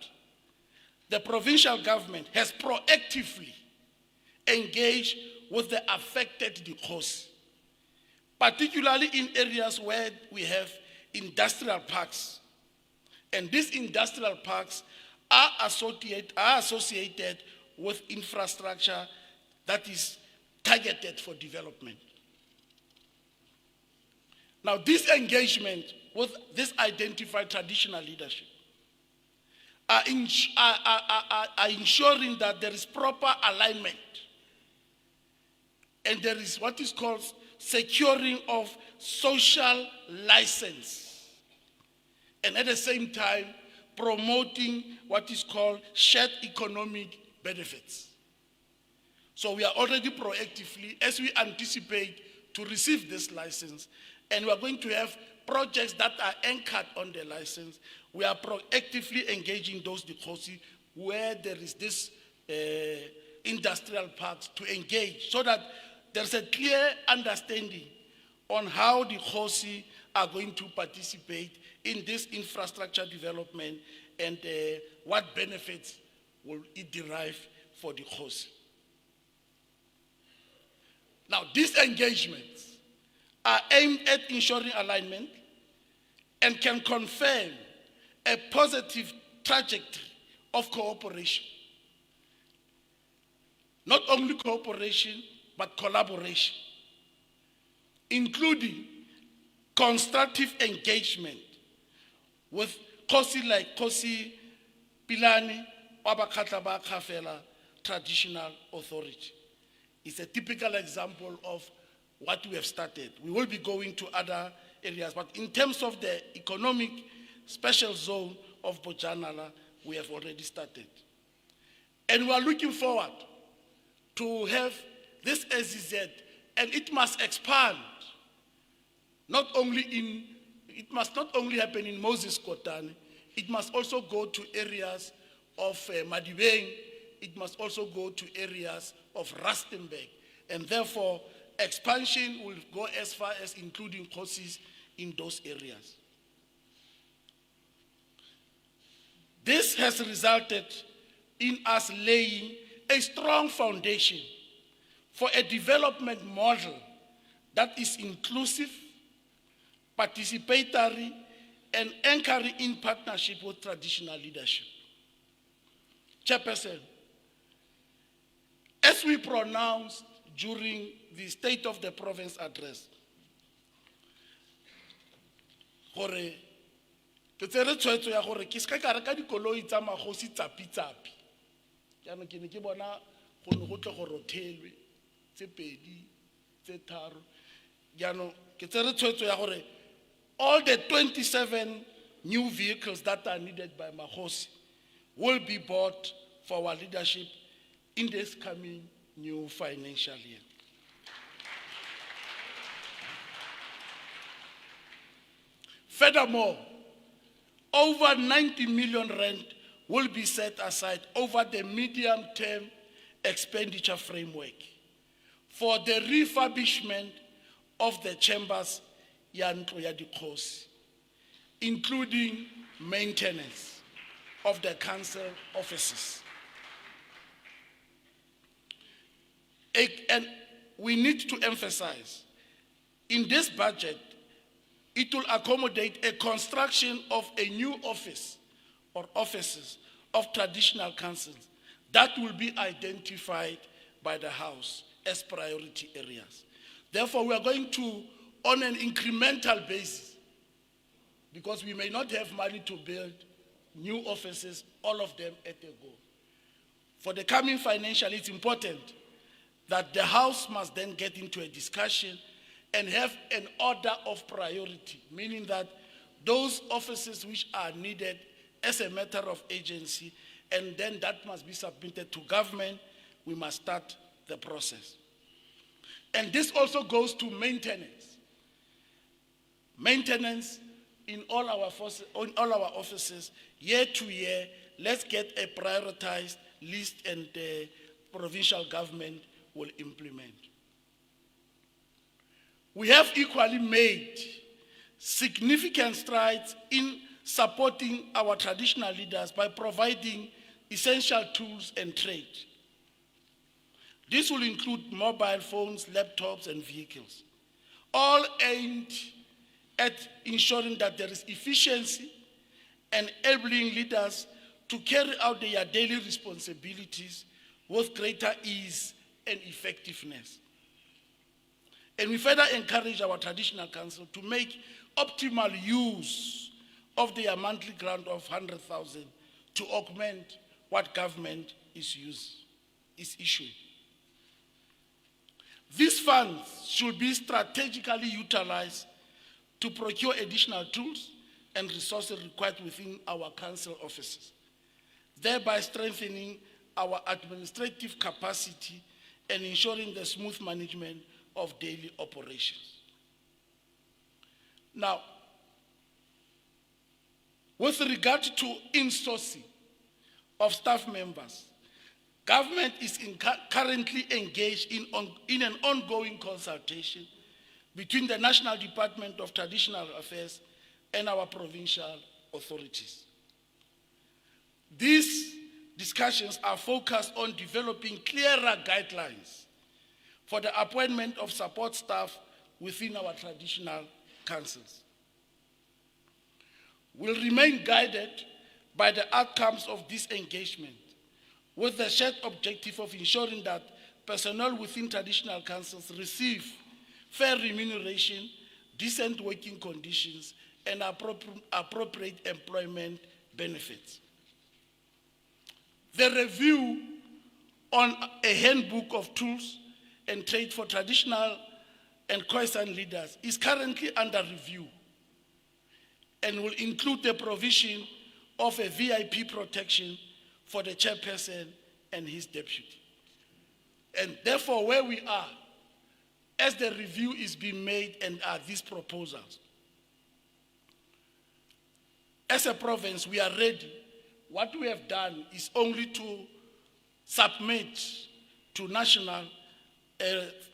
the provincial government has proactively engaged with the affected Dikhosi, particularly in areas where we have industrial parks. And these industrial parks are associated with infrastructure that is targeted for development. Now, this engagement with this identified traditional leadership are ensuring that there is proper alignment and there is what is called securing of social license, and at the same time promoting what is called shared economic benefits. So we are already proactively, as we anticipate to receive this license, and we are going to have projects that are anchored on the license. We are proactively engaging those Dikhosi where there is this industrial parks to engage so that there's a clear understanding on how the Khosi are going to participate in this infrastructure development and what benefits will it derive for the Khosi. Now, these engagements are aimed at ensuring alignment and can confirm a positive trajectory of cooperation. Not only cooperation, but collaboration, including constructive engagement with Khosi like Khosi Pilani, Wabakhatlaba Khafela Traditional Authority. It's a typical example of what we have started. We will be going to other areas, but in terms of the economic special zone of Bojanala, we have already started. And we are looking forward to have this SEZ, and it must expand. It must not only happen in Moses Kotane, it must also go to areas of Madibeng, it must also go to areas of Rustenburg, and therefore expansion will go as far as including courses in those areas. This has resulted in us laying a strong foundation for a development model that is inclusive, participatory, and anchoring in partnership with traditional leadership. Chairperson, as we pronounced during the State of the Province address, gore ke tsere tshwetso ya gore ke ska ka reka dikoloi tsa magosi tsapi-tsapi. Jaanong ke ne ke bona go ne go tle go rothelwe tse pedi tse tharo. Jaanong ke tsere tshwetso ya gore all the 27 new vehicles that are needed by Magosi will be bought for our leadership in this coming new financial year. Furthermore, over 90 million rand will be set aside over the medium-term expenditure framework for the refurbishment of the chambers ya ntlo ya dikgosi, including maintenance of the council offices. And we need to emphasize, in this budget, it will accommodate a construction of a new office or offices of traditional councils that will be identified by the House as priority areas. Therefore, we are going to, on an incremental basis, because we may not have money to build new offices, all of them at a go. For the coming financial, it's important that the House must then get into a discussion and have an order of priority, meaning that those offices which are needed as a matter of agency, and then that must be submitted to government, we must start the process. And this also goes to maintenance. Maintenance in all our offices, year to year, let's get a prioritized list, and the provincial government will implement. We have equally made significant strides in supporting our traditional leaders by providing essential tools and trade. This will include mobile phones, laptops, and vehicles, all aimed at ensuring that there is efficiency and enabling leaders to carry out their daily responsibilities with greater ease and effectiveness. And we further encourage our traditional council to make optimal use of their monthly grant of 100,000 to augment what government is issuing. These funds should be strategically utilized to procure additional tools and resources required within our council offices, thereby strengthening our administrative capacity and ensuring the smooth management of daily operations. Now, with regard to insourcing of staff members, Government is currently engaged in an ongoing consultation between the National Department of Traditional Affairs and our provincial authorities. These discussions are focused on developing clearer guidelines for the appointment of support staff within our traditional councils. We'll remain guided by the outcomes of this engagement, with the shared objective of ensuring that personnel within traditional councils receive fair remuneration, decent working conditions, and appropriate employment benefits. The review on a handbook of tools and trade for traditional and Khoi-san leaders is currently under review and will include the provision of a VIP protection for the chairperson and his deputy. And therefore, where we are, as the review is being made and are these proposals, as a province, we are ready. What we have done is only to submit to national,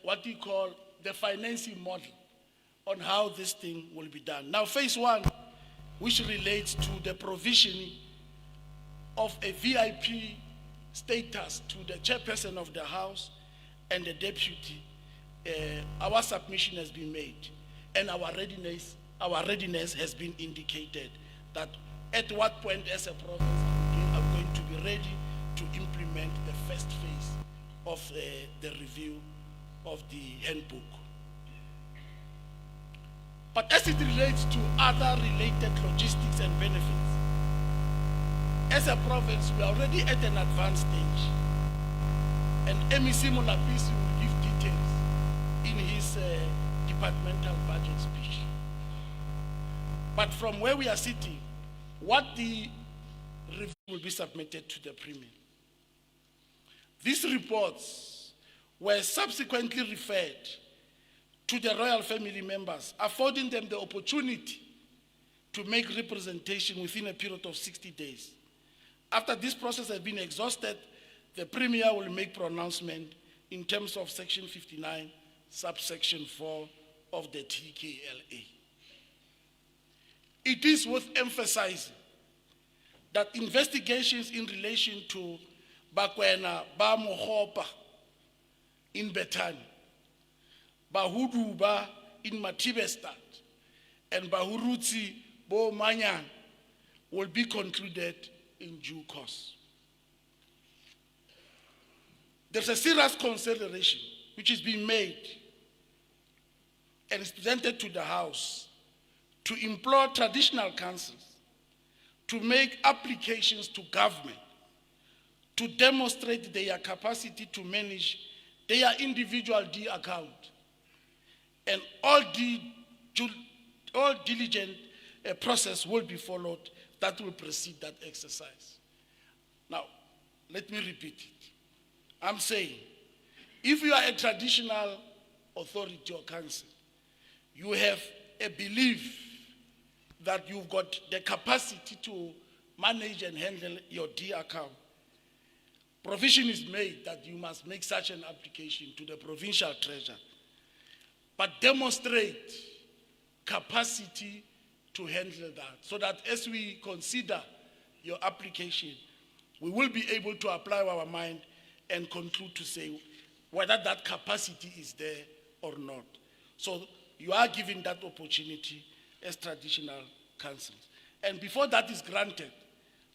what we call the financing model on how this thing will be done. Now, phase one, which relates to the provisioning of a VIP status to the chairperson of the House and the deputy, our submission has been made, and our readiness has been indicated that at what point as a province are we going to be ready to implement the first phase of the review of the handbook. But as it relates to other related logistics and benefits, as a province, we are already at an advanced stage, and MEC Molapisi will give details in his departmental budget speech. But from where we are sitting, what the review will be submitted to the Premier. These reports were subsequently referred to the royal family members, affording them the opportunity to make representation within a period of 60 days. After this process has been exhausted, the Premier will make pronouncement in terms of Section 59, subsection 4 of the TKLA. It is worth emphasizing that investigations in relation to Bakwena, Ba Mogopa in Bethany, Bahuduba in Matibestad, and Bahurutsi Bo Manyan will be concluded in due course. There's a serious consideration which is being made and is presented to the House to implore traditional councils to make applications to government to demonstrate their capacity to manage their individual D account, and all diligent process will be followed that will precede that exercise. Now, let me repeat it. I'm saying, if you are a traditional authority or council, you have a belief that you've got the capacity to manage and handle your D account, provision is made that you must make such an application to the provincial treasurer, but demonstrate capacity to handle that, so that as we consider your application, we will be able to apply our mind and conclude to say whether that capacity is there or not. So you are given that opportunity as traditional councils. And before that is granted,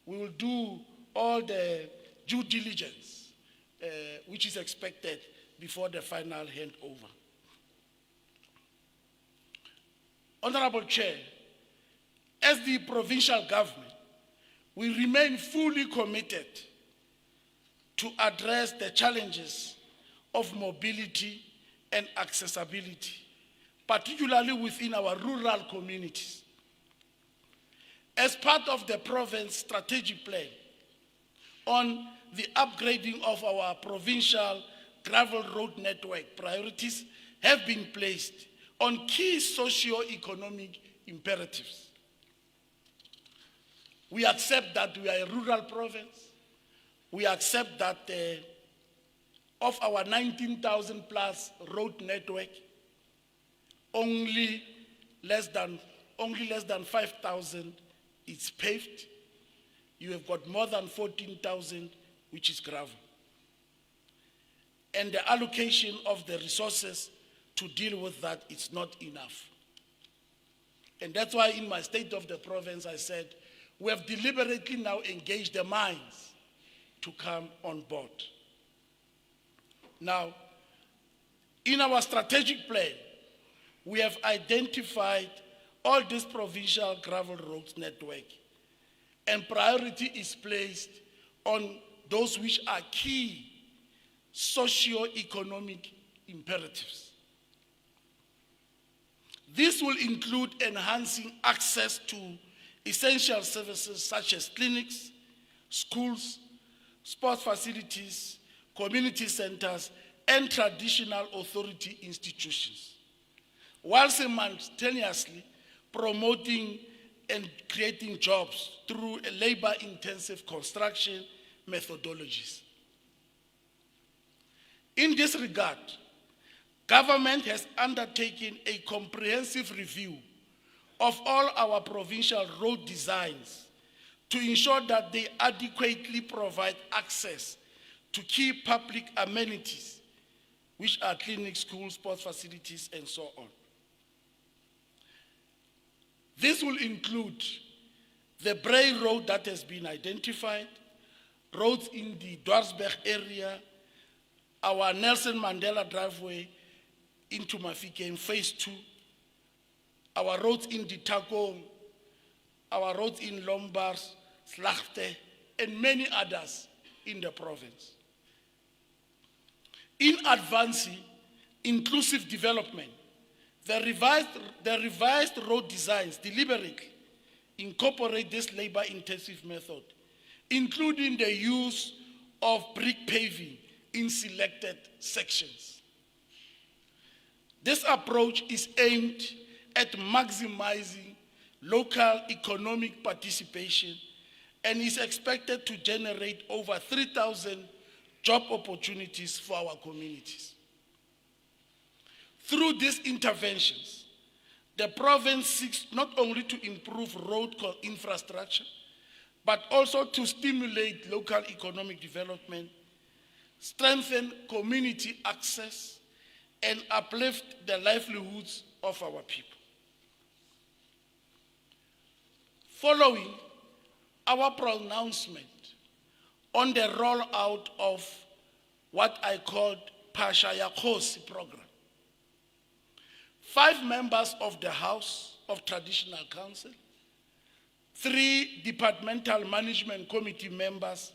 we will do all the due diligence which is expected before the final handover. Honorable Chair, as the provincial government, we remain fully committed to address the challenges of mobility and accessibility, particularly within our rural communities. As part of the province strategic plan on the upgrading of our provincial gravel road network, priorities have been placed on key socio-economic imperatives. We accept that we are a rural province we accept that of our 19,000 plus road network, only less than 5,000 is paved. You have got more than 14,000 which is gravel. And the allocation of the resources to deal with that is not enough. And that's why in my state of the province I said, we have deliberately now engaged the mines to come on board. Now, in our strategic plan, we have identified all this provincial gravel roads network, and priority is placed on those which are key socio-economic imperatives. This will include enhancing access to essential services such as clinics, schools, sports facilities, community centers, and traditional authority institutions, while simultaneously promoting and creating jobs through labor-intensive construction methodologies. In this regard, government has undertaken a comprehensive review of all our provincial road designs to ensure that they adequately provide access to key public amenities, which are clinics, schools, sports facilities, and so on. This will include the Bray Road that has been identified, roads in the Dwarsberg area, our Nelson Mandela driveway into Mahikeng phase 2, our roads in the Takong, our roads in Lombard, Slachte, and many others in the province. In advancing inclusive development, the revised road designs deliberately incorporate this labor-intensive method, including the use of brick paving in selected sections. This approach is aimed at maximizing local economic participation and is expected to generate over 3,000 job opportunities for our communities. Through these interventions, the province seeks not only to improve road infrastructure, but also to stimulate local economic development, strengthen community access, and uplift the livelihoods of our people. Following our pronouncement on the rollout of what I called Pasha ya Khosi program, 5 members of the House of Traditional Council, 3 departmental management committee members,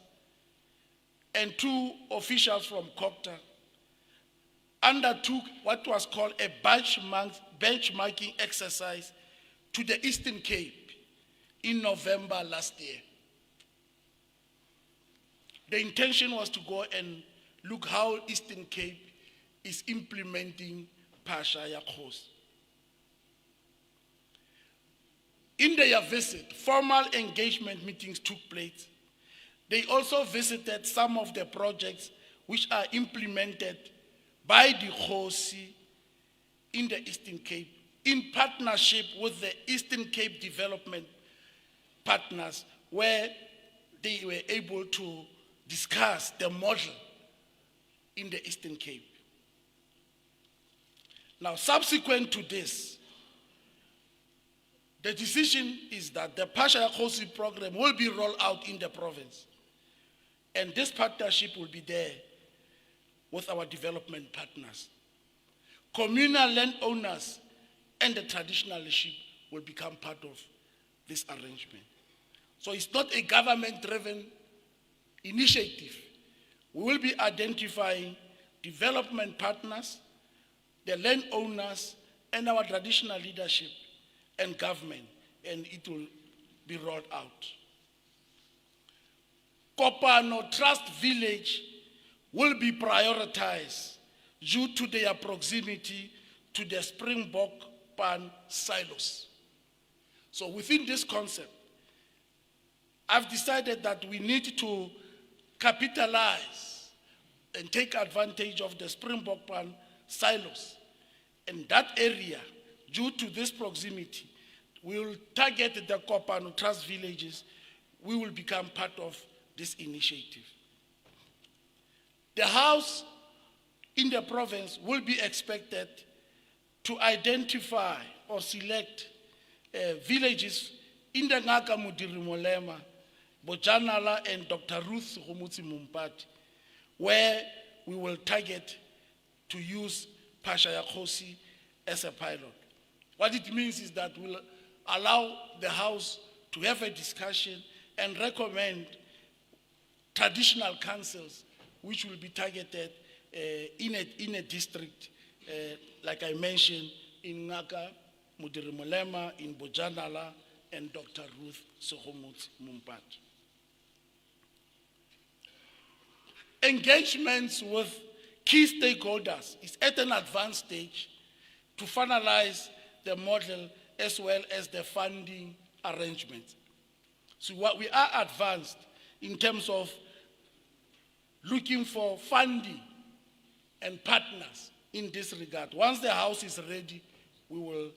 and 2 officials from CoGTA undertook what was called a benchmarking exercise to the Eastern Cape in November last year. The intention was to go and look how Eastern Cape is implementing Pasha ya Khosi. In their visit, formal engagement meetings took place. They also visited some of the projects which are implemented by the Khosi in the Eastern Cape in partnership with the Eastern Cape Development Partners, where they were able to discuss the model in the Eastern Cape. Now, subsequent to this, the decision is that the Pasha ya Khosi program will be rolled out in the province. And this partnership will be there with our development partners. Communal landowners and the traditional leadership will become part of this arrangement. So it's not a government-driven initiative. We will be identifying development partners, the landowners, and our traditional leadership and government, and it will be rolled out. Kopano Trust Village will be prioritized due to their proximity to the Springbok Pan silos. So within this concept, I've decided that we need to capitalize and take advantage of the Springbok Pan silos. In that area, due to this proximity, we will target the Kopano Trust villages. We will become part of this initiative. The House in the province will be expected to identify or select villages in the Ngaka Mudiri Molema, Bojanala, and Dr. Ruth Homutsi Mumpati, where we will target to use Pasha Khosi as a pilot. What it means is that we'll allow the House to have a discussion and recommend traditional councils which will be targeted in a district, like I mentioned, in Ngaka, Mudiri Molema, in Bojanala, and Dr. Ruth Sohomut Mumpat. Engagements with key stakeholders is at an advanced stage to finalize the model as well as the funding arrangements. So what we are advanced in terms of looking for funding and partners in this regard. Once the House is ready, we will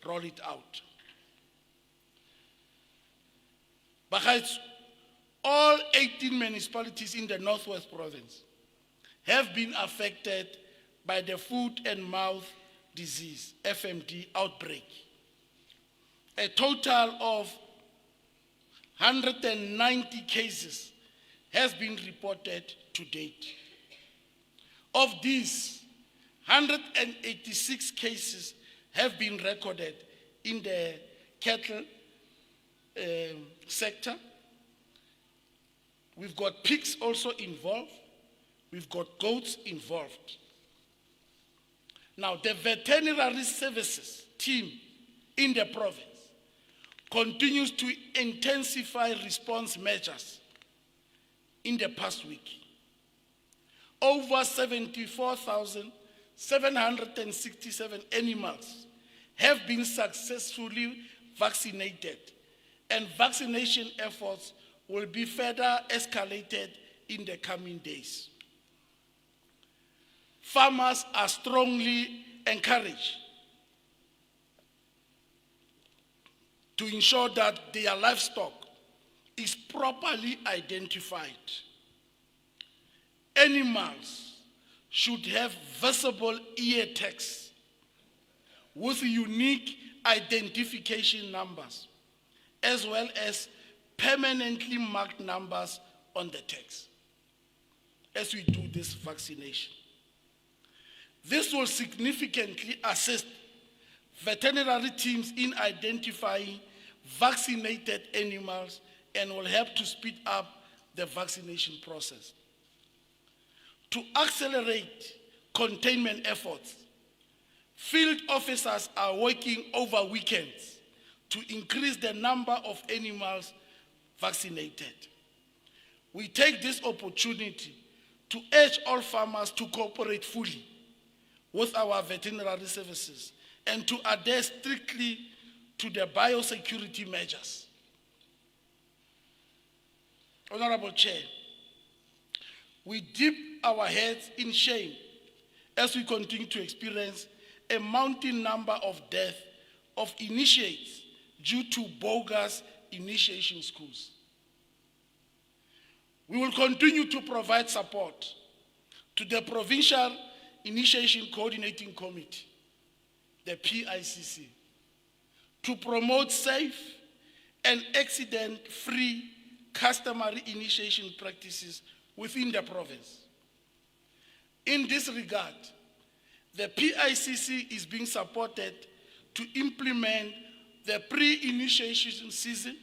roll it out. Besides, all 18 municipalities in the Northwest Province have been affected by the foot and mouth disease, FMD, outbreak. A total of 190 cases has been reported to date. Of these, 186 cases have been recorded in the cattle sector. We've got pigs also involved. We've got goats involved. Now, the veterinary services team in the province continues to intensify response measures in the past week. Over 74,767 animals have been successfully vaccinated, and vaccination efforts will be further escalated in the coming days. Farmers are strongly encouraged to ensure that their livestock is properly identified. Animals should have visible ear tags with unique identification numbers, as well as permanently marked numbers on the tags as we do this vaccination. This will significantly assist veterinary teams in identifying vaccinated animals and will help to speed up the vaccination process. To accelerate containment efforts, field officers are working over weekends to increase the number of animals vaccinated. We take this opportunity to urge all farmers to cooperate fully with our veterinary services and to adhere strictly to the biosecurity measures. Honorable Chair, we dip our heads in shame as we continue to experience a mounting number of deaths of initiates due to bogus initiation schools. We will continue to provide support to the Provincial Initiation Coordinating Committee, the PICC, to promote safe and accident-free customary initiation practices within the province. In this regard, the PICC is being supported to implement the pre-initiation season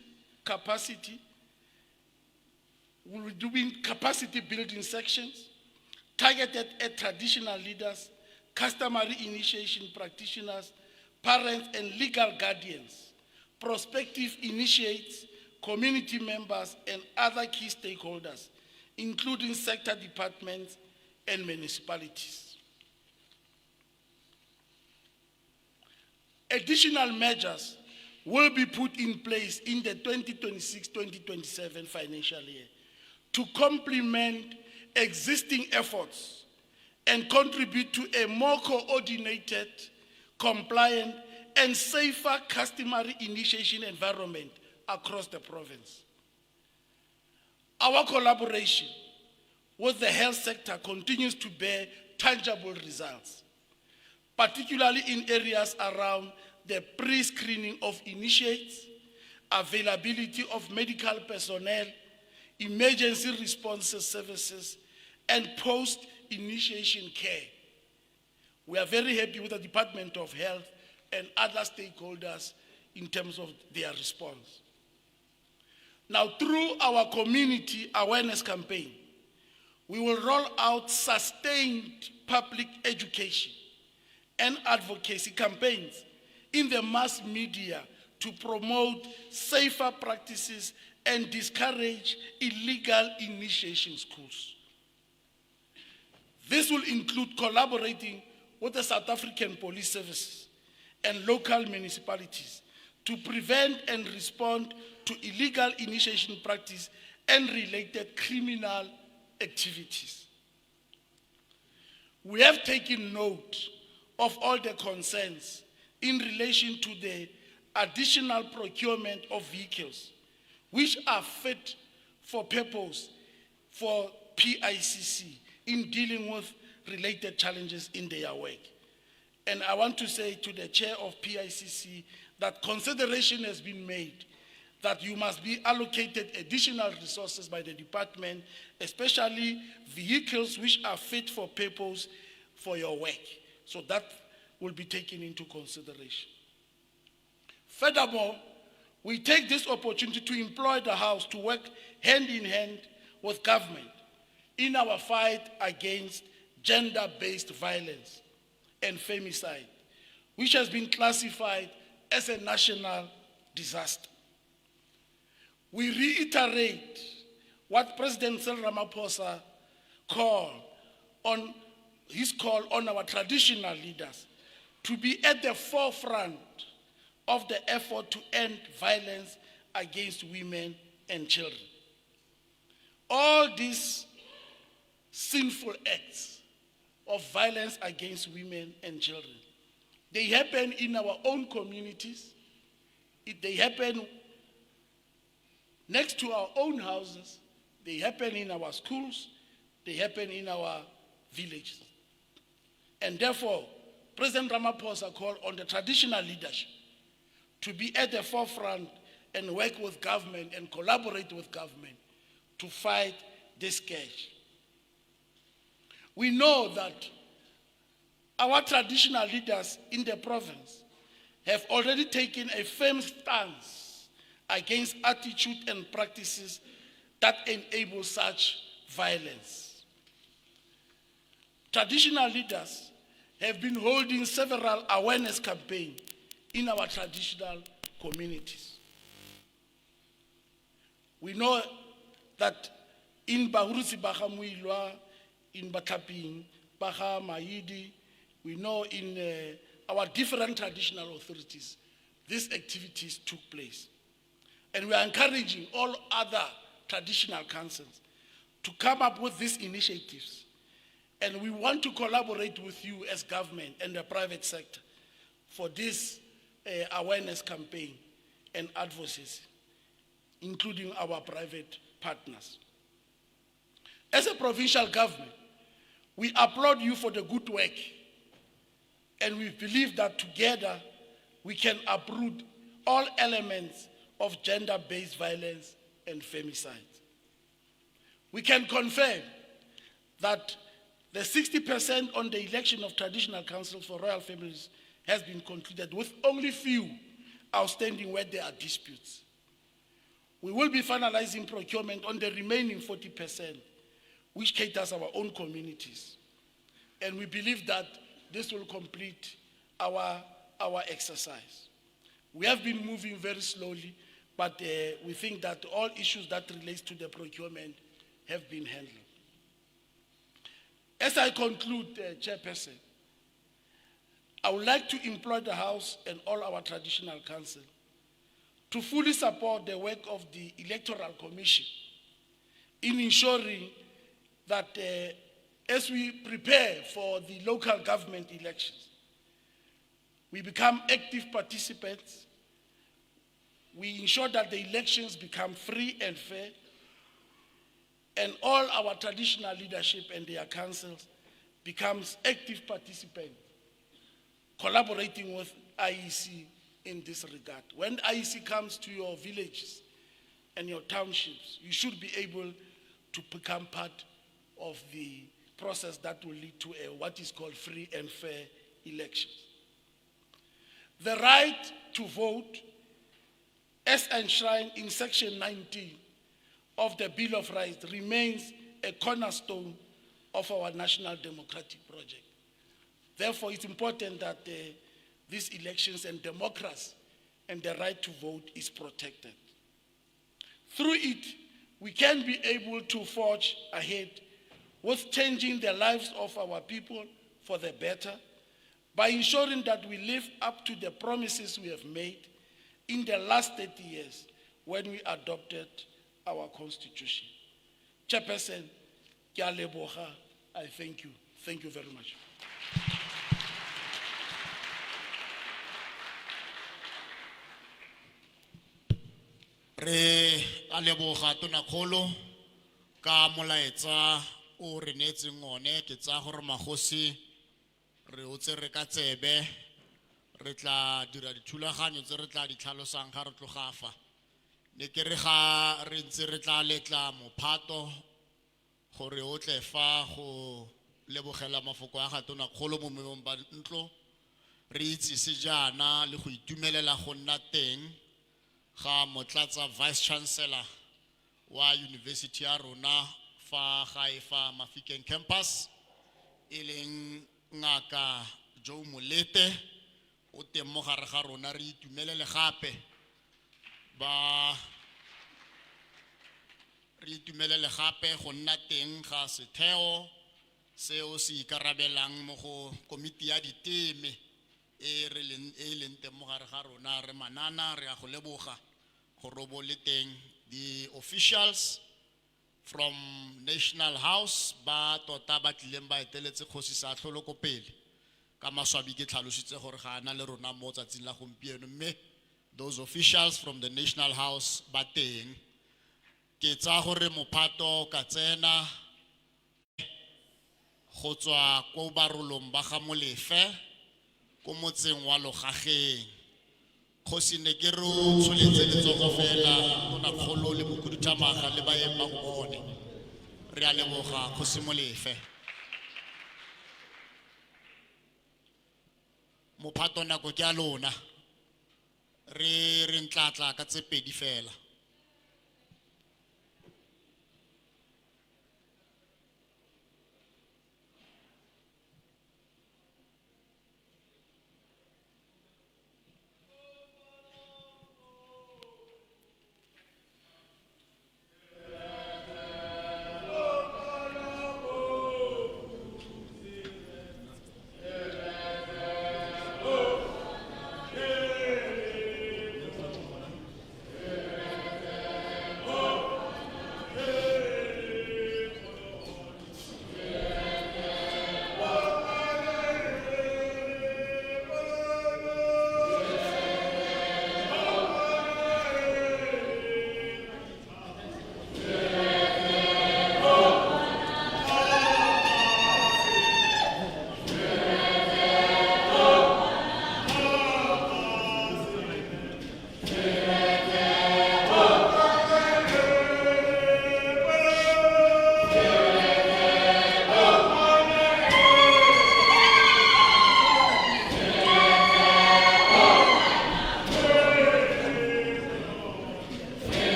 capacity. We're doing capacity building sections targeted at traditional leaders, customary initiation practitioners, parents and legal guardians, prospective initiates, community members, and other key stakeholders, including sector departments and municipalities. Additional measures will be put in place in the 2026-2027 financial year to complement existing efforts and contribute to a more coordinated, compliant, and safer customary initiation environment across the province. Our collaboration with the health sector continues to bear tangible results, particularly in areas around the pre-screening of initiates, availability of medical personnel, emergency responses services, and post-initiation care. We are very happy with the Department of Health and other stakeholders in terms of their response. Now, through our community awareness campaign, we will roll out sustained public education and advocacy campaigns in the mass media to promote safer practices and discourage illegal initiation schools. This will include collaborating with the South African Police Services and local municipalities to prevent and respond to illegal initiation practice and related criminal activities. We have taken note of all the concerns in relation to the additional procurement of vehicles which are fit for purpose for PICC in dealing with related challenges in their work. And I want to say to the chair of PICC that consideration has been made that you must be allocated additional resources by the department, especially vehicles which are fit for purpose for your work. So that will be taken into consideration. Furthermore, we take this opportunity to employ the House to work hand in hand with government in our fight against gender-based violence and femicide, which has been classified as a national disaster. We reiterate what President Cyril Ramaphosa called on his call on our traditional leaders to be at the forefront of the effort to end violence against women and children. All these sinful acts of violence against women and children, they happen in our own communities, they happen next to our own houses, they happen in our schools, they happen in our villages. And therefore, President Ramaphosa called on the traditional leadership to be at the forefront and work with government and collaborate with government to fight this scourge. We know that our traditional leaders in the province have already taken a firm stance against attitude and practices that enable such violence. Traditional leaders have been holding several awareness campaigns in our traditional communities. We know that in Bahurusi Baha Muilwa, in Bataping, Baha Maidi, we know in our different traditional authorities, these activities took place. And we are encouraging all other traditional councils to come up with these initiatives. And we want to collaborate with you as government and the private sector for this awareness campaign and advocacy, including our private partners. As a provincial government, we applaud you for the good work, and we believe that together we can uproot all elements of gender-based violence and femicide. We can confirm that the 60% on the election of traditional councils for royal families has been concluded, with only few outstanding where there are disputes. We will be finalizing procurement on the remaining 40%, which caters our own communities. And we believe that this will complete our exercise. We have been moving very slowly, but we think that all issues that relate to the procurement have been handled. As I conclude, Chairperson, I would like to employ the House and all our traditional council to fully support the work of the Electoral Commission in ensuring that as we prepare for the local government elections, we become active participants. We ensure that the elections become free and fair, and all our traditional leadership and their councils becomes active participants, collaborating with IEC in this regard. When IEC comes to your villages and your townships, you should be able to become part of the process that will lead to what is called free and fair elections. The right to vote, as enshrined in Section 19 of the Bill of Rights, remains a cornerstone of our national democratic project. Therefore, it's important that these elections and democracy and the right to vote is protected. Through it, we can be able to forge ahead with changing the lives of our people for the better by ensuring that we live up to the promises we have made in the last 30 years when we adopted our constitution. Chairperson, ke a leboga. I thank you. Thank you very much. Re a leboga tona kgolo ka molaetsa o re neetseng one ke tsa gore magosi re o tse re ka tsebe re tla dira dithulaganyo tse re tla di tlhalosang ga re tlogafa ne ke re ga re ntse re tla letla mophato gore o tle fa go lebogela mafoko a ga tona kgolo mo meong ba ntlo re itse se jana le go itumelela go nna teng ga motlatsa vice chancellor wa university ya rona fa ga Mahikeng campus eleng ngaka Joe Molete o teng mo gare ga rona re itumelele gape ba re itumelele gape go nna teng ga setheo seo se ikarabelang mo go komiti ya diteme e leng teng mo gare ga rona re manana re a go leboga go robo le teng the officials from National House ba tota ba tlileng ba eteletse kgosi sa tlholo ko pele ka maswabi ke tlhalositse gore ga ana le rona mo tsatsing la gompieno mme those officials from the National House ba teng ke tsa gore mophato ka tsena go tswa ko barolong ba ga Molefe ko motseng wa Logageng kgosi ne ke re o tshwanetse letsogo fela tona kgolo le bokhuduthamaga le baeng ba go bone re a leboga kgosi Molefe mophato nako ke a lona re ntlatla ka tse pedi fela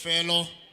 bofelo.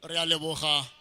Re a leboga